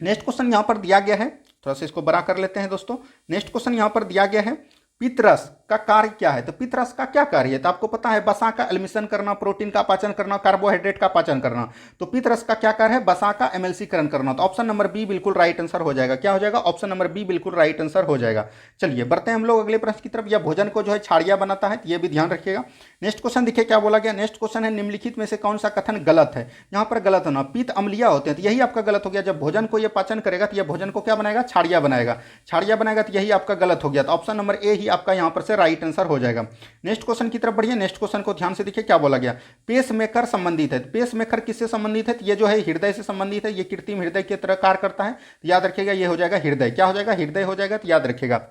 नेक्स्ट क्वेश्चन यहां पर दिया गया है, थोड़ा सा इसको बड़ा कर लेते हैं दोस्तों। नेक्स्ट क्वेश्चन यहां पर दिया गया है, पित्तरस का कार्य क्या है? तो पित्तरस का क्या कार्य है? तो आपको पता है, बसा का एल्मिशन करना, प्रोटीन का पाचन करना, कार्बोहाइड्रेट का पाचन करना। तो पित्तरस का क्या कार्य है? बसा का एमएलसीकरण करना। तो ऑप्शन नंबर बी बिल्कुल राइट आंसर हो जाएगा। क्या हो जाएगा? ऑप्शन नंबर बी बिल्कुल राइट आंसर हो जाएगा। चलिए बढ़ते हैं हम लोग अगले प्रश्न की तरफ। यह भोजन को जो है छाड़िया बनाता है, ये भी ध्यान रखिएगा। नेक्स्ट क्वेश्चन देखिए क्या बोला गया। नेक्स्ट क्वेश्चन है, निम्नलिखित में से कौन सा कथन गलत है? यहाँ पर गलत होना, पित्त अम्लीय होते हैं, तो यही आपका गलत हो गया। जब भोजन को ये पाचन करेगा तो ये भोजन को क्या बनाएगा? छाड़िया बनाएगा। छाड़िया बनाएगा, तो यही आपका गलत हो गया। तो ऑप्शन नंबर ए ही आपका यहाँ पर से राइट आंसर हो जाएगा। नेक्स्ट क्वेश्चन की तरफ बढ़िए। नेक्स्ट क्वेश्चन को ध्यान से देखिए क्या बोला गया। पेस मेकर संबंधित है। पेस मेकर किससे संबंधित है? ये जो है हृदय से संबंधित है। ये कृत्रिम हृदय की तरह कार्य करता है। तो याद रखिएगा ये हो जाएगा हृदय। क्या हो जाएगा? हृदय हो जाएगा। तो याद रखिएगा।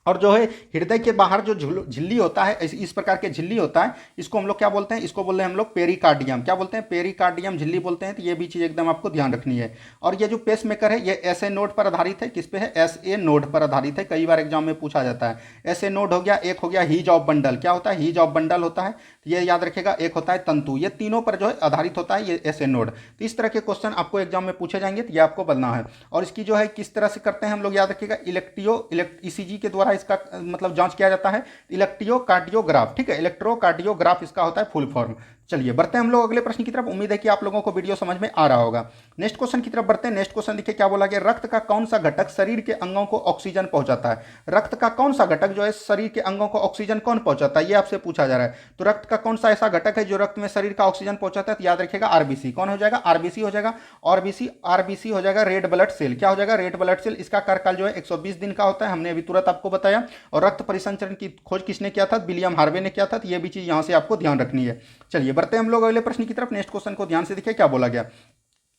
और जो है हृदय के बाहर जो झिल्ली होता है, इस प्रकार के झिल्ली होता है, इसको हम लोग क्या बोलते हैं? इसको बोलते हैं हम लोग पेरिकार्डियम। क्या बोलते हैं? पेरिकार्डियम झिल्ली बोलते हैं। तो ये भी चीज एकदम आपको ध्यान रखनी है। और ये जो पेस मेकर है, ये एसए नोड पर आधारित है। किस पे है? एसए नोड पर आधारित है। कई बार एग्जाम में पूछा जाता है। एसए नोड हो गया, एक हो गया हीज ऑफ बंडल। क्या होता है? हीज ऑफ बंडल होता है। तो ये याद रखेगा। एक होता है तंतु। ये तीनों पर जो है आधारित होता है ये एसए नोड। तो इस तरह के क्वेश्चन आपको एग्जाम में पूछे जाएंगे, तो ये आपको बनना है। और इसकी जो है किस तरह से करते हैं हम लोग, याद रखिएगा, ईसीजी के द्वारा इसका मतलब जांच किया जाता है। इलेक्ट्रोकार्डियोग्राफ। ठीक है, इलेक्ट्रोकार्डियोग्राफ इसका होता है फुल फॉर्म। चलिए बढ़ते हैं हम लोग अगले प्रश्न की तरफ। उम्मीद है कि आप लोगों को वीडियो समझ में आ रहा होगा। नेक्स्ट क्वेश्चन की तरफ बढ़ते हैं। नेक्स्ट क्वेश्चन देखिए क्या बोला गया। रक्त का कौन सा घटक शरीर के अंगों को ऑक्सीजन पहुंचाता है? रक्त का कौन सा घटक जो है शरीर के अंगों को ऑक्सीजन कौन पहुंचाता है? ये आपसे पूछा जा रहा है। तो रक्त का कौन सा ऐसा घटक है जो रक्त में शरीर का ऑक्सीजन पहुंचाता है? तो याद रखिएगा आरबीसी। कौन हो जाएगा? आरबीसी हो जाएगा। आरबीसी हो जाएगा रेड ब्लड सेल। क्या हो जाएगा? Red blood cell. इसका कार्यकाल जो है 120 दिन का होता है, हमने अभी तुरंत आपको बताया। और रक्त परिसंचरण की खोज किसने किया था? विलियम हार्वे ने किया था। तो ये भी चीज यहां से आपको ध्यान रखनी है। चलिए बढ़ते हैं हम लोग अगले प्रश्न की तरफ। नेक्स्ट क्वेश्चन को ध्यान से देखिए क्या बोला गया।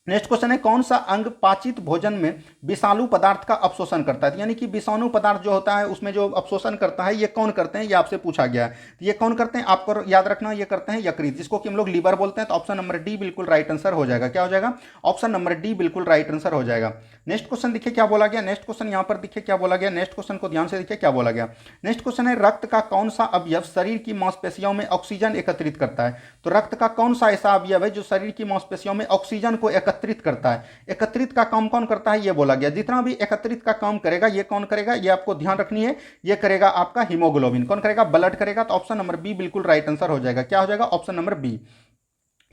नेक्स्ट क्वेश्चन है कौन सा अंग पाचित भोजन में विषालु पदार्थ का अपशोषण करता है, यानी कि विषाणु पदार्थ जो होता है उसमें जो अपशोषण करता है ये कौन करते हैं, ये आपसे पूछा गया है। तो ये कौन करते हैं आपको याद रखना, ये करते हैं यकृत, जिसको कि हम लोग लीवर बोलते हैं। तो ऑप्शन नंबर डी बिल्कुल राइट आंसर हो जाएगा। क्या हो जाएगा, ऑप्शन नंबर डी बिल्कुल राइट आंसर हो जाएगा। नेक्स्ट क्वेश्चन देखिए क्या बोला गया, नेक्स्ट क्वेश्चन यहाँ पर देखिए क्या बोला गया, नेक्स्ट क्वेश्चन को ध्यान से देखिए क्या बोला गया। नेक्स्ट क्वेश्चन है रक्त का कौन सा अवयव शरीर की मांसपेशियों में ऑक्सीजन एकत्रित करता है। तो रक्त का कौन सा ऐसा अवयव है जो शरीर की मांसपेशियों में ऑक्सीजन को एकत्रित करता है। एकत्रित का काम कौन करता है ये बोला गया। जितना भी एकत्रित का काम करेगा ये कौन करेगा, ये आपको ध्यान रखनी है, ये करेगा आपका हीमोग्लोबिन। कौन करेगा, ब्लड करेगा। तो ऑप्शन नंबर बी बिल्कुल राइट आंसर हो जाएगा। क्या हो जाएगा, ऑप्शन नंबर बी।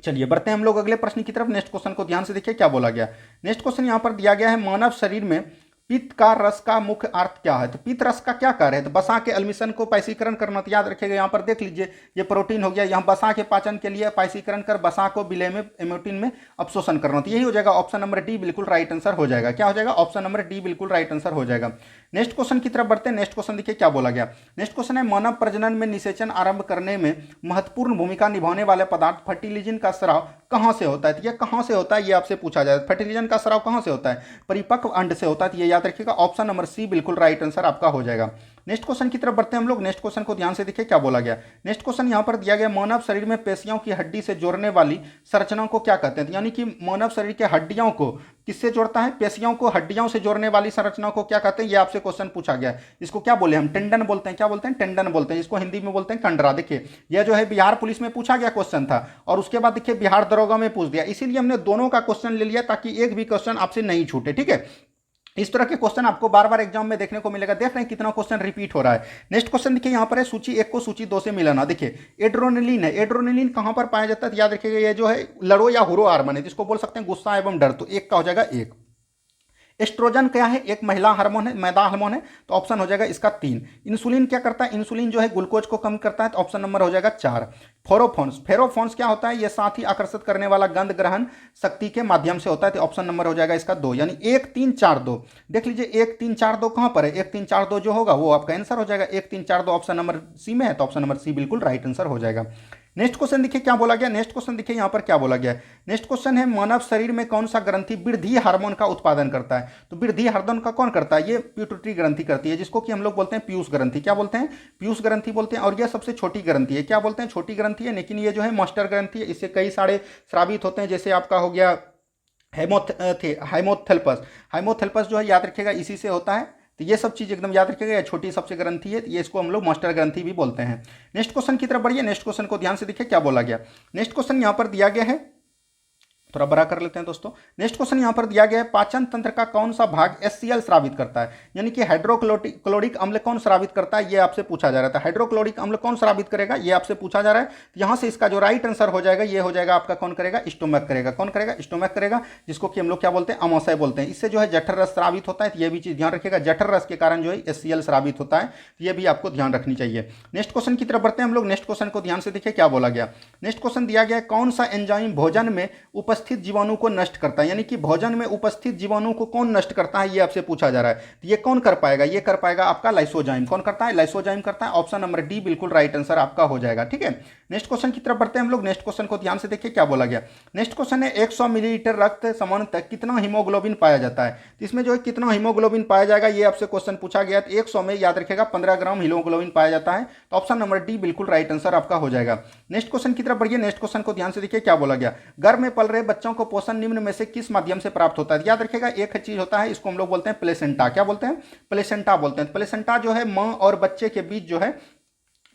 चलिए बढ़ते हैं हम लोग अगले प्रश्न की तरफ। नेक्स्ट क्वेश्चन को ध्यान से देखिए क्या बोला गया। नेक्स्ट क्वेश्चन यहां पर दिया गया है मानव शरीर में पित्त का रस का मुख्य अर्थ क्या है। तो पित्त रस का क्या कार्य है, तो बसा के अल्मिशन को पाइसीकरण करना। तो याद रखिएगा यहाँ पर देख लीजिए ये प्रोटीन हो गया, यहाँ बसा के पाचन के लिए पाइसीकरण कर बसा को विलय में एम्यूटिन में अपशोषण करना। तो यही हो जाएगा ऑप्शन नंबर डी बिल्कुल राइट आंसर हो जाएगा। क्या हो जाएगा, ऑप्शन नंबर डी बिल्कुल राइट आंसर हो जाएगा। नेक्स्ट क्वेश्चन की तरफ बढ़ते हैं। नेक्स्ट क्वेश्चन देखिए क्या बोला गया। नेक्स्ट क्वेश्चन है मानव प्रजनन में निषेचन आरंभ करने में महत्वपूर्ण भूमिका निभाने वाले पदार्थ फर्टिलिजन का स्राव कहां से होता है। तो ये कहां से होता है ये आपसे पूछा जाए। फर्टिलिजन का स्राव कहां से होता है, परिपक्व अंड से होता है। तो ये याद रखिएगा, ऑप्शन नंबर सी बिल्कुल राइट आंसर आपका हो जाएगा। नेक्स्ट क्वेश्चन की तरफ बढ़ते हैं हम लोग। नेक्स्ट क्वेश्चन को ध्यान से देखिए क्या बोला गया। नेक्स्ट क्वेश्चन यहां पर दिया गया मानव शरीर में पेशियों की हड्डी से जोड़ने वाली संरचना को क्या कहते हैं। यानी कि मानव शरीर के हड्डियों को किससे जोड़ता है, पेशियों को हड्डियों से जोड़ने वाली संरचना को क्या कहते हैं, ये आपसे क्वेश्चन पूछा गया है। इसको क्या बोले हम, टेंडन बोलते हैं। क्या बोलते हैं, टेंडन बोलते हैं। इसको हिंदी में बोलते हैं कंडरा। देखिए यह जो है बिहार पुलिस में पूछा गया क्वेश्चन था और उसके बाद देखिए बिहार दरोगा में पूछ दिया, इसीलिए हमने दोनों का क्वेश्चन ले लिया ताकि एक भी क्वेश्चन आपसे नहीं छूटे। ठीक है, इस तरह के क्वेश्चन आपको बार बार एग्जाम में देखने को मिलेगा। देख रहे हैं कितना क्वेश्चन रिपीट हो रहा है। नेक्स्ट क्वेश्चन देखिए यहाँ पर है सूची 1 को सूची 2 से मिलाना। देखिए एड्रोनलिन है, एड्रोनलिन कहां पर पाया जाता है, तो याद रखिएगा ये जो है लड़ो या हुरो हार्मोन है, जिसको बोल सकते हैं गुस्सा एवं डर। तो एक का हो जाएगा एक। एस्ट्रोजन क्या है, एक महिला हार्मोन है, मैदा हार्मोन है। तो ऑप्शन हो जाएगा इसका 3। इंसुलिन क्या करता है, इंसुलिन जो है ग्लूकोज को कम करता है। तो ऑप्शन नंबर हो जाएगा 4। फेरोफोन्स, फेरोफोन्स क्या होता है, ये साथ ही आकर्षित करने वाला गंध ग्रहण शक्ति के माध्यम से होता है। तो ऑप्शन नंबर हो जाएगा इसका 2, यानी 1 3 4 2। देख लीजिए 1 3 4 2 कहां पर है, 1 3 4 2 जो होगा वो आपका आंसर हो जाएगा। 1 3 4 2 ऑप्शन नंबर सी में है। तो ऑप्शन नंबर सी बिल्कुल राइट आंसर हो जाएगा। नेक्स्ट क्वेश्चन देखिए क्या बोला गया। नेक्स्ट क्वेश्चन देखिए यहाँ पर क्या बोला गया है। नेक्स्ट क्वेश्चन है मानव शरीर में कौन सा ग्रंथि वृद्धि हार्मोन का उत्पादन करता है। तो वृद्धि हार्मोन का कौन करता है, ये पिट्यूटरी ग्रंथि करती है, जिसको कि हम लोग बोलते हैं पीयूष ग्रंथि। क्या बोलते हैं, पीयूष ग्रंथि बोलते हैं। और यह सबसे छोटी ग्रंथि है। क्या बोलते हैं, छोटी ग्रंथि है, लेकिन ये जो है मास्टर ग्रंथि है। इससे कई सारे स्रावित होते हैं, जैसे आपका हो गया हाइमोथेल्पस। हाइमोथेल्पस जो है याद रखिएगा इसी से होता है। तो ये सब चीज एकदम याद रखिएगा। छोटी सबसे ग्रंथि है, ये इसको हम लोग मास्टर ग्रंथि भी बोलते हैं। नेक्स्ट क्वेश्चन की तरफ बढ़िए। नेक्स्ट क्वेश्चन को ध्यान से देखिए क्या बोला गया। नेक्स्ट क्वेश्चन यहां पर दिया गया है, थोड़ा बड़ा कर लेते हैं दोस्तों। नेक्स्ट क्वेश्चन यहां पर दिया गया है पाचन तंत्र का कौन सा भाग HCl स्रावित करता है, यानी कि हाइड्रोक्लोरिक अम्ल कौन स्रावित करता है, ये आपसे पूछा जा रहा था। हाइड्रोक्लोरिक अम्ल कौन स्रावित करेगा, ये आपसे पूछा जा रहा है। तो यहां से इसका जो राइट आंसर हो जाएगा ये हो जाएगा आपका कौन करेगा, स्टोमक करेगा। कौन करेगा, स्टोमक करेगा, जिसको कि हम लोग क्या बोलते हैं, अमाशय बोलते हैं। इससे जो है जठर रस स्रावित होता है। तो ये भी चीज ध्यान रखिएगा, जठर रस के कारण जो है HCl स्रावित होता है। ये भी आपको ध्यान रखनी चाहिए। नेक्स्ट क्वेश्चन की तरफ बढ़ते हैं हम लोग। नेक्स्ट क्वेश्चन को ध्यान से देखिए क्या बोला गया। नेक्स्ट क्वेश्चन दिया गया कौन सा एंजाइम भोजन में उपस्थित जीवाणु को नष्ट करता है, यानी कि भोजन में उपस्थित जीवाणु को कौन नष्ट करता है, ये आपसे पूछा जा रहा है। तो ये कौन कर पाएगा, ये कर पाएगा आपका लाइसोजाइम। कौन करता है, लाइसोजाइम करता है। ऑप्शन नंबर डी बिल्कुल राइट आंसर आपका हो जाएगा। ठीक है, नेक्स्ट क्वेश्चन की तरफ बढ़ते हैं हम लोग। नेक्स्ट क्वेश्चन को ध्यान से देखिए क्या बोला गया। नेक्स्ट क्वेश्चन है 100 मिलीलीटर रक्त सामान्यतः कितना हीमोग्लोबिन पाया जाता है। तो इसमें जो है कितना हीमोग्लोबिन पाया जाएगा ये आपसे क्वेश्चन पूछा गया। तो 100 में याद रखेगा 15 ग्राम हीमोग्लोबिन पाया जाता है। तो ऑप्शन नंबर डी बिल्कुल राइट आंसर आपका हो जाएगा। नेक्स्ट क्वेश्चन की तरफ बढ़िए। नेक्स्ट क्वेश्चन को ध्यान से देखिए क्या बोला गया। गर्भ में पल रहे बच्चों को पोषण निम्न में से किस माध्यम से प्राप्त होता है। याद रखिएगा एक चीज होता है, इसको हम लोग बोलते हैं प्लेसेंटा। क्या बोलते हैं, प्लेसेंटा बोलते हैं। प्लेसेंटा जो है मां और बच्चे के बीच जो है,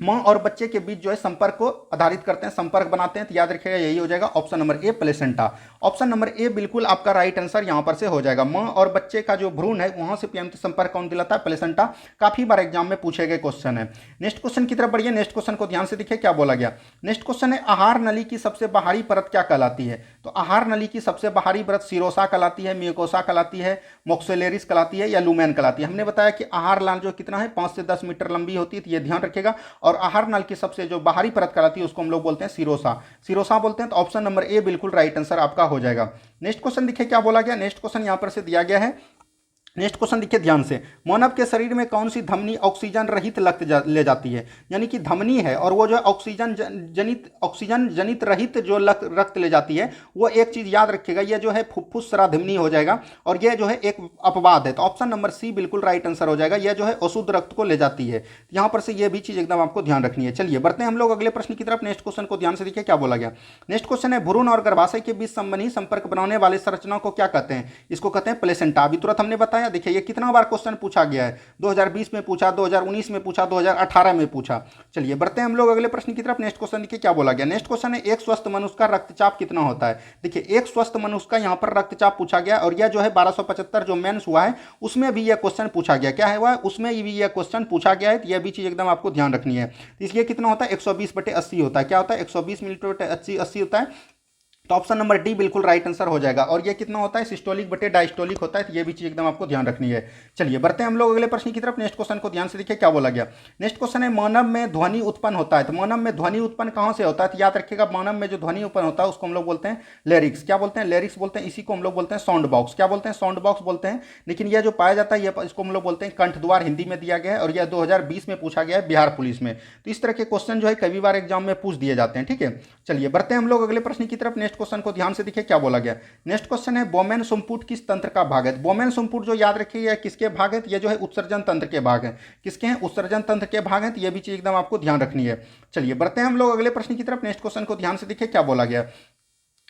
मां और बच्चे के बीच जो है संपर्क को आधारित करते हैं, संपर्क बनाते हैं। तो याद रखिएगा यही हो जाएगा option number A placenta. Option number A बिल्कुल आपका राइट आंसर यहां पर से हो जाएगा। मां और बच्चे का जो भ्रूण है वहां से पीएम संपर्क कौन दिलाता है, प्लेसेंटा। काफी बार एग्जाम में पूछे गए क्वेश्चन है। नेक्स्ट क्वेश्चन की तरफ बढ़िए। नेक्स्ट क्वेश्चन को ध्यान से देखिए क्या बोला गया। नेक्स्ट क्वेश्चन है आहार नली की सबसे बाहरी परत क्या कहलाती है। तो आहार नली की सबसे बाहरी परत सिरोसा कहलाती है, म्यूकोसा कहलाती है, मोक्सेलेरिस कहलाती है या लुमेन कहलाती है। हमने बताया कि आहार नाल जो कितना है 5 से 10 मीटर लंबी होती है, तो ये ध्यान रखिएगा। और आहार नाल की सबसे जो बाहरी परत कहलाती है उसको हम लोग बोलते हैं सिरोसा, सिरोसा बोलते हैं। तो ऑप्शन नंबर ए बिल्कुल राइट आंसर आपका हो जाएगा। नेक्स्ट क्वेश्चन देखिए क्या बोला गया। नेक्स्ट क्वेश्चन यहां पर से दिया गया है नेक्स्ट क्वेश्चन देखिए ध्यान से, मानव के शरीर में कौन सी धमनी ऑक्सीजन रहित रक्त ले जाती है, यानी कि धमनी है और वो जो है ऑक्सीजन जनित रहित जो रक्त ले जाती है, वो एक चीज याद रखिएगा, ये जो है फुफ्फुस धमनी हो जाएगा और ये जो है एक अपवाद है, तो ऑप्शन नंबर सी बिल्कुल राइट आंसर हो जाएगा, यह जो है अशुद्ध रक्त को ले जाती है। तो यहाँ पर से ये भी चीज एकदम आपको ध्यान रखनी है। चलिए बढ़ते हैं हम लोग अगले प्रश्न की तरफ। नेक्स्ट क्वेश्चन को ध्यान से देखिए क्या बोला गया। नेक्स्ट क्वेश्चन है, भ्रूण और गर्भाशय के बीच संबंधी संपर्क बनाने वाले संरचना को क्या कहते हैं, इसको कहते हैं प्लेसेंटा। अभी तुरंत हमने बताया। देखिए ये कितना बार क्वेश्चन पूछा गया है, 2020 में पूछा, 2019 में पूछा, 2018 में पूछा। चलिए बढ़ते हैं हम लोग अगले प्रश्न की तरफ। नेक्स्ट क्वेश्चन देखिए क्या बोला गया। नेक्स्ट क्वेश्चन है, एक स्वस्थ मनुष्य का रक्तचाप कितना होता है। देखिए एक स्वस्थ मनुष्य का यहाँ पर रक्तचाप पूछा गया और यह जो है 1275 जो मेंस हुआ है उसमें भी यह क्वेश्चन पूछा गया। क्या है हुआ, उसमें भी यह क्वेश्चन पूछा गया है, तो यह भी चीज एकदम आपको ध्यान रखनी है। इसलिए कितना होता है, 120/80 होता है। क्या होता है, 120 मिली/80 होता है। तो ऑप्शन नंबर डी बिल्कुल राइट आंसर हो जाएगा। और ये कितना होता है, सिस्टोलिक बटे डायस्टोलिक होता है, तो ये भी चीज एकदम आपको ध्यान रखनी है। चलिए बढ़ते हैं हम लोग अगले प्रश्न की तरफ। नेक्स्ट क्वेश्चन को ध्यान से देखिए क्या बोला गया। नेक्स्ट क्वेश्चन है, मानव में ध्वनि उत्पन्न होता है, तो मानव में ध्वनि उत्पन्न कहां से होता है, तो याद रखिएगा मानव में जो ध्वनि उत्पन्न होता है उसको हम लोग बोलते हैं लैरिक्स। क्या बोलते हैं, लैरिक्स बोलते हैं। इसी को हम लोग बोलते हैं साउंड बॉक्स। क्या बोलते हैं, साउंड बॉक्स बोलते हैं। लेकिन यह जो पाया जाता है इसको हम लोग बोलते हैं कंठद्वार, हिंदी में दिया गया है और यह 2020 में पूछा गया है बिहार पुलिस में। तो इस तरह के क्वेश्चन जो है कई बार एग्जाम में पूछ दिए जाते हैं। ठीक है, चलिए बढ़ते हैं हम लोग अगले प्रश्न की तरफ। नेक्स्ट क्वेश्चन को ध्यान से देखिए क्या बोला गया। नेक्स्ट क्वेश्चन है, बोमेन संपुट किस तंत्र का भाग है। बोमेन संपुट जो याद रखिए किसके भाग है, ये जो है उत्सर्जन तंत्र के भाग है। किसके हैं, उत्सर्जन तंत्र के भाग हैं, तो ये भी चीज एकदम आपको ध्यान रखनी है। चलिए बढ़ते हैं हम लोग अगले प्रश्न की तरफ। नेक्स्ट क्वेश्चन को ध्यान से देखिए क्या बोला गया।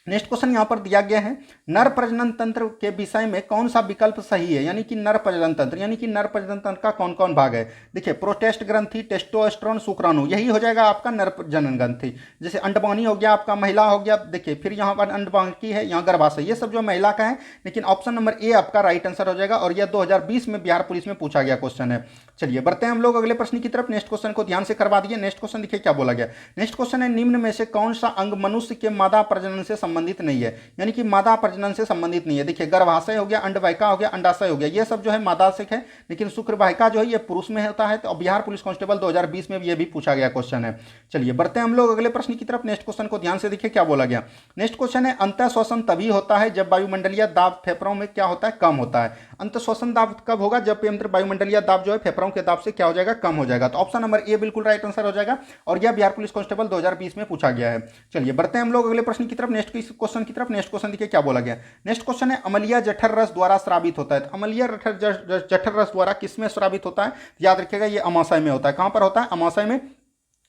नेक्स्ट क्वेश्चन यहां पर दिया गया है, नर प्रजनन तंत्र के विषय में कौन सा विकल्प सही है, यानी कि नर प्रजनन तंत्र, यानी कि नर प्रजनन तंत्र का कौन कौन भाग है। देखिए प्रोटेस्ट ग्रंथि, टेस्टोस्टेरोन, शुक्राणु, यही हो जाएगा आपका नर प्रजनन ग्रंथि। जैसे अंडवानी हो गया आपका, महिला हो गया। देखिए फिर यहाँ पर अंडवानी है, यहाँ गर्भाशय, ये सब जो महिला का है। लेकिन ऑप्शन नंबर ए आपका राइट आंसर हो जाएगा और यह 2020 में बिहार पुलिस में पूछा गया क्वेश्चन है। चलिए बढ़ते हैं हम लोग अगले प्रश्न की तरफ। नेक्स्ट क्वेश्चन को ध्यान से करवा दिए। नेक्स्ट क्वेश्चन देखिए क्या बोला गया। नेक्स्ट क्वेश्चन है, निम्न में से कौन सा अंग मनुष्य के मादा प्रजनन से संबंधित नहीं है, यानी कि मादा प्रजनन से संबंधित नहीं है। देखिए गर्भाशय हो गया, अंडवाहिका हो गया, अंडाशय हो गया, ये सब जो है मादाशय है। लेकिन शुक्रवाहिका जो है ये पुरुष में होता है। तो बिहार पुलिस कांस्टेबल 2020 में भी ये भी पूछा गया क्वेश्चन है। चलिए बढ़ते हैं हम लोग अगले प्रश्न की तरफ। नेक्स्ट क्वेश्चन को ध्यान से देखिए क्या बोला गया। नेक्स्ट क्वेश्चन है, अंतः श्वसन तभी होता है जब वायुमंडलीय दाब फेफड़ों में क्या होता है, कम होता है। अंतः श्वसन दाब कब होगा, जब वायुमंडलीय दाब जो है फेफड़ों के दाब से क्या हो जाएगा, कम हो जाएगा। तो ऑप्शन नंबर ए बिल्कुल राइट आंसर हो जाएगा और यह बिहार पुलिस कांस्टेबल 2020 में पूछा गया है। चलिए बढ़ते हैं हम लोग अगले प्रश्न की तरफ। नेक्स्ट क्वेश्चन की तरफ। नेक्स्ट क्वेश्चन देखिए क्या बोला गया। नेक्स्ट क्वेश्चन है, अम्लीय जठर रस द्वारा स्रावित होता है। तो अम्लीय जठर रस द्वारा किसमें स्रावित होता है, याद रखिएगा ये अमाशय में होता है। कहां पर होता है, अमाशय में।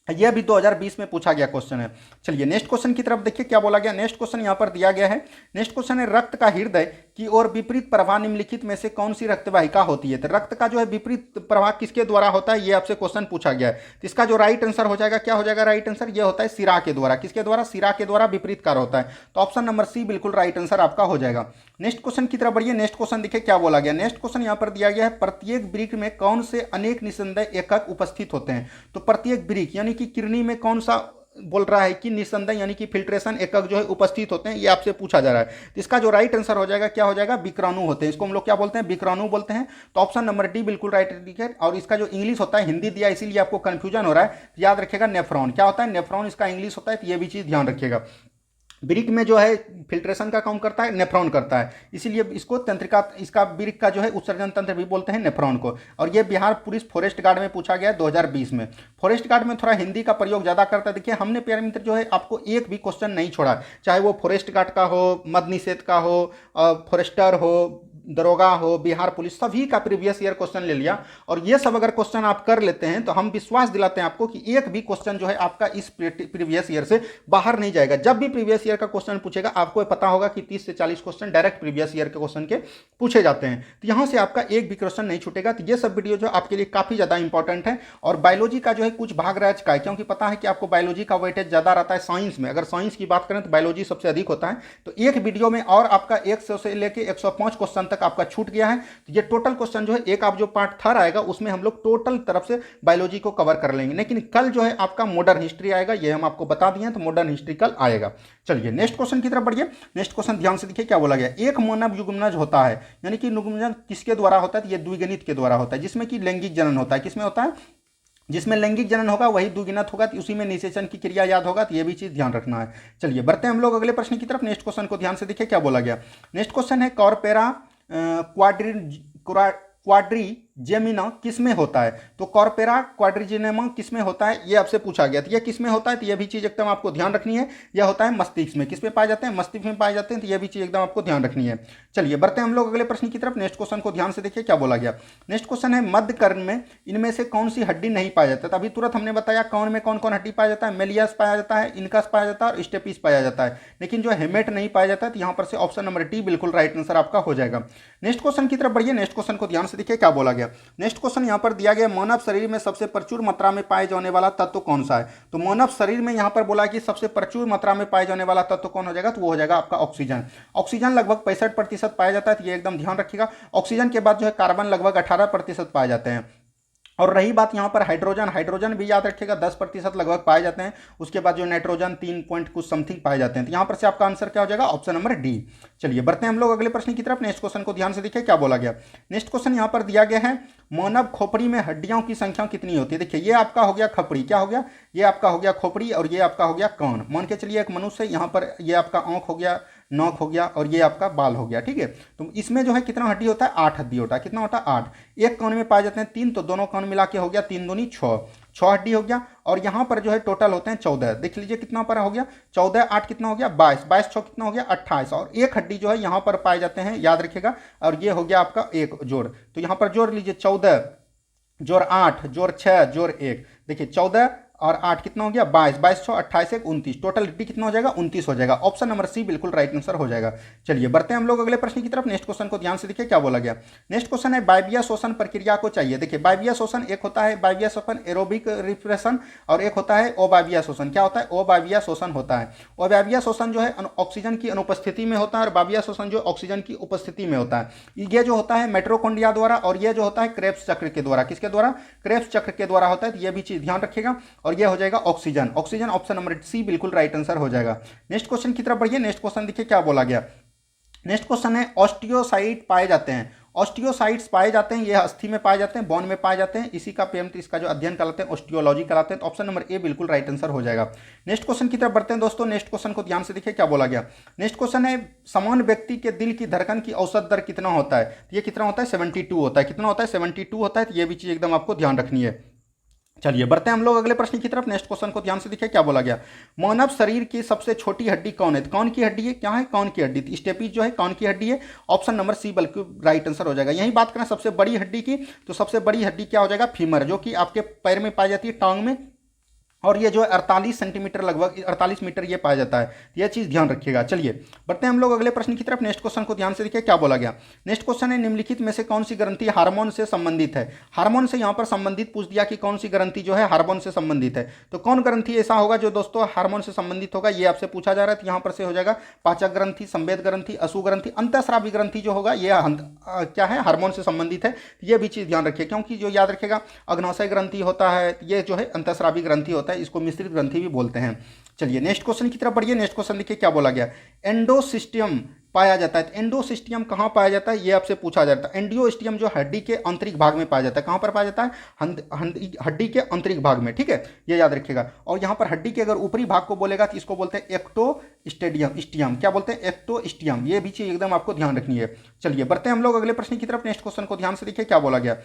यह भी 2020 में पूछा गया क्वेश्चन है। चलिए नेक्स्ट क्वेश्चन की तरफ देखिए क्या बोला गया। नेक्स्ट क्वेश्चन यहां पर दिया गया है। नेक्स्ट क्वेश्चन है, रक्त का हृदय की ओर विपरीत प्रवाह निम्नलिखित में से कौन सी रक्तवाहिका होती है। तो रक्त का जो है विपरीत प्रवाह किसके द्वारा होता है, ये आपसे क्वेश्चन पूछा गया है। तो इसका जो राइट आंसर हो जाएगा, क्या हो जाएगा राइट आंसर, ये होता है सिरा के द्वारा। किसके द्वारा, सिरा के द्वारा विपरीत कार्य होता है। तो ऑप्शन नंबर सी बिल्कुल राइट आंसर आपका हो जाएगा। नेक्स्ट क्वेश्चन की तरफ बढ़िए। नेक्स्ट क्वेश्चन देखिए क्या बोला गया। नेक्स्ट क्वेश्चन यहां पर दिया गया है, प्रत्येक वृक्क में कौन से अनेक निसंदेह एकक उपस्थित होते हैं। तो प्रत्येक वृक्क यानी कि किडनी में कौन सा बोल रहा है कि निसंदेह यानी कि फिल्ट्रेशन एकक जो है उपस्थित होते हैं, ये आपसे पूछा जा रहा है। तो इसका जो राइट आंसर हो जाएगा, क्या हो जाएगा, विक्राणु होते हैं। इसको हम लोग क्या बोलते हैं, विक्राणु बोलते हैं। तो ऑप्शन नंबर डी बिल्कुल राइट है। और इसका जो इंग्लिश होता है, हिंदी दिया इसीलिए आपको कंफ्यूजन हो रहा है। याद रखिएगा नेफ्रॉन। क्या होता है, नेफ्रॉन इसका इंग्लिश होता है। तो ये भी चीज ध्यान रखिएगा। ब्रिक में जो है फिल्ट्रेशन का काम करता है, नेफ्रॉन करता है। इसीलिए इसको तंत्रिका, इसका ब्रिक का जो है उत्सर्जन तंत्र भी बोलते हैं नेफ्रॉन को। और ये बिहार पुलिस फॉरेस्ट गार्ड में पूछा गया 2020 में। फॉरेस्ट गार्ड में थोड़ा हिंदी का प्रयोग ज्यादा करता है। देखिए हमने प्यारे मित्र जो है आपको एक भी क्वेश्चन नहीं छोड़ा, चाहे वो फॉरेस्ट गार्ड का हो, मद निषेध का हो, फॉरेस्टर हो, दरोगा हो, बिहार पुलिस, सभी का प्रीवियस ईयर क्वेश्चन ले लिया। और ये सब अगर क्वेश्चन आप कर लेते हैं तो हम विश्वास दिलाते हैं आपको कि एक भी क्वेश्चन जो है आपका इस प्रीवियस ईयर से बाहर नहीं जाएगा। जब भी प्रीवियस ईयर का क्वेश्चन पूछेगा आपको पता होगा कि 30 से 40 क्वेश्चन डायरेक्ट प्रीवियस ईयर के क्वेश्चन के पूछे जाते हैं। तो यहां से आपका एक भी क्वेश्चन नहीं छूटेगा। तो ये सब वीडियो जो आपके लिए काफी ज्यादा इंपॉर्टेंट है। और बायोलॉजी का जो है कुछ भाग रह चुका है, क्योंकि पता है कि आपको बायोलॉजी का वेटेज ज्यादा रहता है साइंस में। अगर साइंस की बात करें तो बायोलॉजी सबसे अधिक होता है। तो एक वीडियो में और आपका 100 से लेकर 105 क्वेश्चन तक आपका छूट गया है। तो ये टोटल क्वेश्चन जो है, एक आप जो पार्ट थर्ड आएगा उसमें हम लोग टोटल तरफ से बायोलॉजी को कवर कर लेंगे। लेकिन कल जो है आपका मॉडर्न हिस्ट्री आएगा, ये हम आपको बता दिए हैं। तो मॉडर्न हिस्ट्री कल आएगा। चलिए नेक्स्ट क्वेश्चन की तरफ बढ़िए। नेक्स्ट क्वेश्चन ध्यान से देखिए क्या बोला गया। एक मानव युग्मनज होता है, यानी कि युग्मनज किसके द्वारा होता है, ये द्विगुणित के द्वारा होता है, जिसमें कि लैंगिक जनन होता है। किसमें होता है, जिसमें लैंगिक जनन होगा वही द्विगुणित होगा। तो उसी में निषेचन की क्रिया याद होगा। तो ये भी चीज ध्यान रखना है। चलिए बढ़ते हैं हम लोग अगले प्रश्न की तरफ। नेक्स्ट क्वेश्चन को ध्यान से देखिए क्या बोला गया। नेक्स्ट क्वेश्चन है, कॉर्पेरा क्वाड्रीजेमिना किस में होता है? तो कॉर्पेरा क्वाड्रीजेमिना किस में होता है ये आपसे पूछा गया। तो ये किस में होता है? तो ये भी चीज़ एकदम आपको ध्यान रखनी है। यह होता है मस्तिष्क में। किस में पाए जाते हैं? मस्तिष्क में पाए जाते हैं। तो ये भी चीज़ एकदम आपको ध्यान रखनी है। चलिए बढ़ते हैं हम लोग अगले प्रश्न की तरफ। नेक्स्ट क्वेश्चन को ध्यान से देखिए क्या बोला गया। नेक्स्ट क्वेश्चन है मध्य कर्ण में इनमें से कौन सी हड्डी नहीं पाया जाता? तो अभी तुरंत हमने बताया कौन में कौन कौन हड्डी पाया जाता है। मेलियस पाया जाता है, इनकस पाया जाता है और स्टेपिस पाया जाता है, लेकिन जो हेमेट नहीं पाया जाता है। तो यहाँ पर से ऑप्शन नंबर डी बिल्कुल राइट आंसर आपका हो जाएगा। नेक्स्ट क्वेश्चन की तरफ बढ़िए। नेक्स्ट क्वेश्चन को ध्यान से देखिए क्या बोला गया। नेक्स्ट क्वेश्चन यहाँ पर दिया गया मानव शरीर में सबसे प्रचुर मात्रा में पाए जाने वाला तत्व कौन सा है? तो मानव शरीर में यहाँ पर बोला कि सबसे प्रचुर मात्रा में पाए जाने वाला तत्व कौन हो जाएगा? तो वो हो जाएगा आपका ऑक्सीजन। ऑक्सीजन लगभग 65% पाया जाता है। तो ये एकदम ध्यान रखिएगा। ऑक्सीजन के बाद जो है कार्बन लगभग 18% पाए जाते हैं। और रही बात यहाँ पर हाइड्रोजन, हाइड्रोजन भी याद रखिएगा 10% लगभग पाए जाते हैं। उसके बाद जो नाइट्रोजन 3 पॉइंट कुछ समथिंग पाए जाते हैं। तो यहाँ पर से आपका आंसर क्या हो जाएगा? Option number D. चलिए बढ़ते हैं हम लोग अगले प्रश्न की तरफ। नेक्स्ट क्वेश्चन को ध्यान से देखिए क्या बोला गया। नेक्स्ट क्वेश्चन यहाँ पर दिया गया है मानव खोपड़ी में हड्डियों की संख्या कितनी होती है? देखिए ये आपका हो गया खपड़ी, क्या हो गया? ये आपका हो गया खोपड़ी और ये आपका हो गया कान। मान के चलिए एक मनुष्य, यहाँ पर ये आपका आंख हो गया, नौक हो गया और ये आपका बाल हो गया, ठीक है। तो इसमें जो है कितना हड्डी होता है? 8 हड्डी होता है। कितना होता है? 8। एक कान में पाए जाते हैं 3, तो दोनों कान मिला के हो गया 3 दूनी 6, 6 हड्डी हो गया। और यहाँ पर जो है टोटल होते हैं 14। देख लीजिए कितना पर हो गया? 14, 8 कितना हो गया? 22, 22 6 कितना हो गया? 28। और एक हड्डी जो है यहाँ पर पाए जाते हैं, याद रखिएगा। और ये हो गया आपका एक जोड़। तो यहाँ पर जोड़ लीजिए 14 जोड़ 8 जोड़ 6 जोड़ 1। देखिए 14 और 8 कितना हो गया? 22, 22 6 28 1 29। टोटल हड्डी कितना हो जाएगा? 29 हो जाएगा। ऑप्शन नंबर सी बिल्कुल राइट आंसर हो जाएगा। चलिए बढ़ते हैं हम लोग अगले प्रश्न की तरफ। नेक्स्ट क्वेश्चन को ध्यान से देखिए क्या बोला गया। नेक्स्ट क्वेश्चन है वायवीय श्वसन प्रक्रिया को चाहिए। देखिए वायवीय श्वसन एक होता है वायवीय श्वसन एरोबिक रिफ्रेशन और एक होता है अवायवीय श्वसन। क्या होता है? अवायवीय श्वसन होता है। अवायवीय श्वसन जो है ऑक्सीजन की अनुपस्थिति में होता है और वायवीय श्वसन जो ऑक्सीजन की उपस्थिति में होता है। ये जो होता है माइटोकॉन्ड्रिया द्वारा और ये जो होता है क्रेब्स चक्र के द्वारा। किसके द्वारा? क्रेब्स चक्र के द्वारा होता है। तो ये भी चीज ध्यान रखिएगा। और ये हो जाएगा oxygen. Oxygen option number C बिल्कुल राइट आंसर हो जाएगा। नेक्स्ट क्वेश्चन की तरफ बढ़िए। नेक्स्ट क्वेश्चन देखिए क्या बोला गया। नेक्स्ट क्वेश्चन है ऑस्टियोसाइट पाए जाते हैं। ऑस्टियोसाइट्स पाए जाते हैं, ये अस्थि में पाए जाते हैं, बोन में पाए जाते हैं। इसी का पेमेंट, इसका जो अध्ययन कराते हैं ऑस्टियोलॉजी कराते हैं। तो ऑप्शन नंबर ए बिल्कुल राइट आंसर हो जाएगा। नेक्स्ट क्वेश्चन की तरफ बढ़ते हैं दोस्तों। नेक्स्ट क्वेश्चन को ध्यान से देखिए क्या बोला गया। नेक्स्ट क्वेश्चन है समान व्यक्ति के दिल की धड़कन की औसत दर कितना होता है? ये कितना होता है? 72 होता है। कितना होता है? 72 होता है। तो ये भी चीज एकदम आपको ध्यान रखनी है। चलिए बढ़ते हैं हम लोग अगले प्रश्न की तरफ। नेक्स्ट क्वेश्चन को ध्यान से देखिए क्या बोला गया। मानव शरीर की सबसे छोटी हड्डी कौन है? तो कौन की हड्डी है? क्या है? कौन की हड्डी? स्टेपीज जो है कौन की हड्डी है? ऑप्शन नंबर सी बिल्कुल राइट आंसर हो जाएगा। यही बात करें सबसे बड़ी हड्डी की, तो सबसे बड़ी हड्डी क्या हो जाएगा? फीमर, जो कि आपके पैर में पाई जाती है, टांग में। और ये जो है 48 सेंटीमीटर, लगभग 48 मीटर ये पाया जाता है। यह चीज़ ध्यान रखिएगा। चलिए बढ़ते हैं हम लोग अगले प्रश्न की तरफ। नेक्स्ट क्वेश्चन को ध्यान से देखिए क्या बोला गया। नेक्स्ट क्वेश्चन है निम्नलिखित में से कौन सी ग्रंथि हार्मोन से संबंधित है? हार्मोन से यहाँ पर संबंधित पूछ दिया कि कौन सी ग्रंथि जो है हार्मोन से संबंधित है। तो कौन ग्रंथि ऐसा होगा जो दोस्तों हार्मोन से संबंधित होगा, ये आपसे पूछा जा रहा है। तो यहाँ पर से हो जाएगा पाचक ग्रंथि, संवेद ग्रंथि, असु ग्रंथि, अंतःस्रावी ग्रंथि जो होगा ये क्या है? हार्मोन से संबंधित है। ये भी चीज़ ध्यान रखिए, क्योंकि जो याद रखेगा अग्नाशय ग्रंथि होता है, ये जो है अंतःस्रावी ग्रंथि होता है, इसको मिश्रित ग्रंथि भी बोलते हैं। चलिए नेक्स्ट क्वेश्चन की तरफ बढ़िए। नेक्स्ट क्वेश्चन देखिए क्या बोला गया। एंडोसिस्टियम पाया जाता है। एंडोसिस्टियम कहाँ पाया जाता है? ये आपसे पूछा जाता है। एंडोसिस्टियम जो हड्डी के आंतरिक भाग में पाया जाता है। कहाँ पर पाया जाता है? हड्डी के आंतरिक भाग में, ठीक है, ये याद रखिएगा। और यहाँ पर हड्डी के अगर ऊपरी भाग को बोलेगा तो इसको बोलते हैं एक्टोस्टेडियम। क्या बोलते हैं? एक्टोस्टियम। ये भी चीज एकदम आपको ध्यान रखनी है। चलिए बढ़ते हैं हम लोग अगले प्रश्न की तरफ। नेक्स्ट क्वेश्चन को ध्यान से देखिए क्या बोला गया।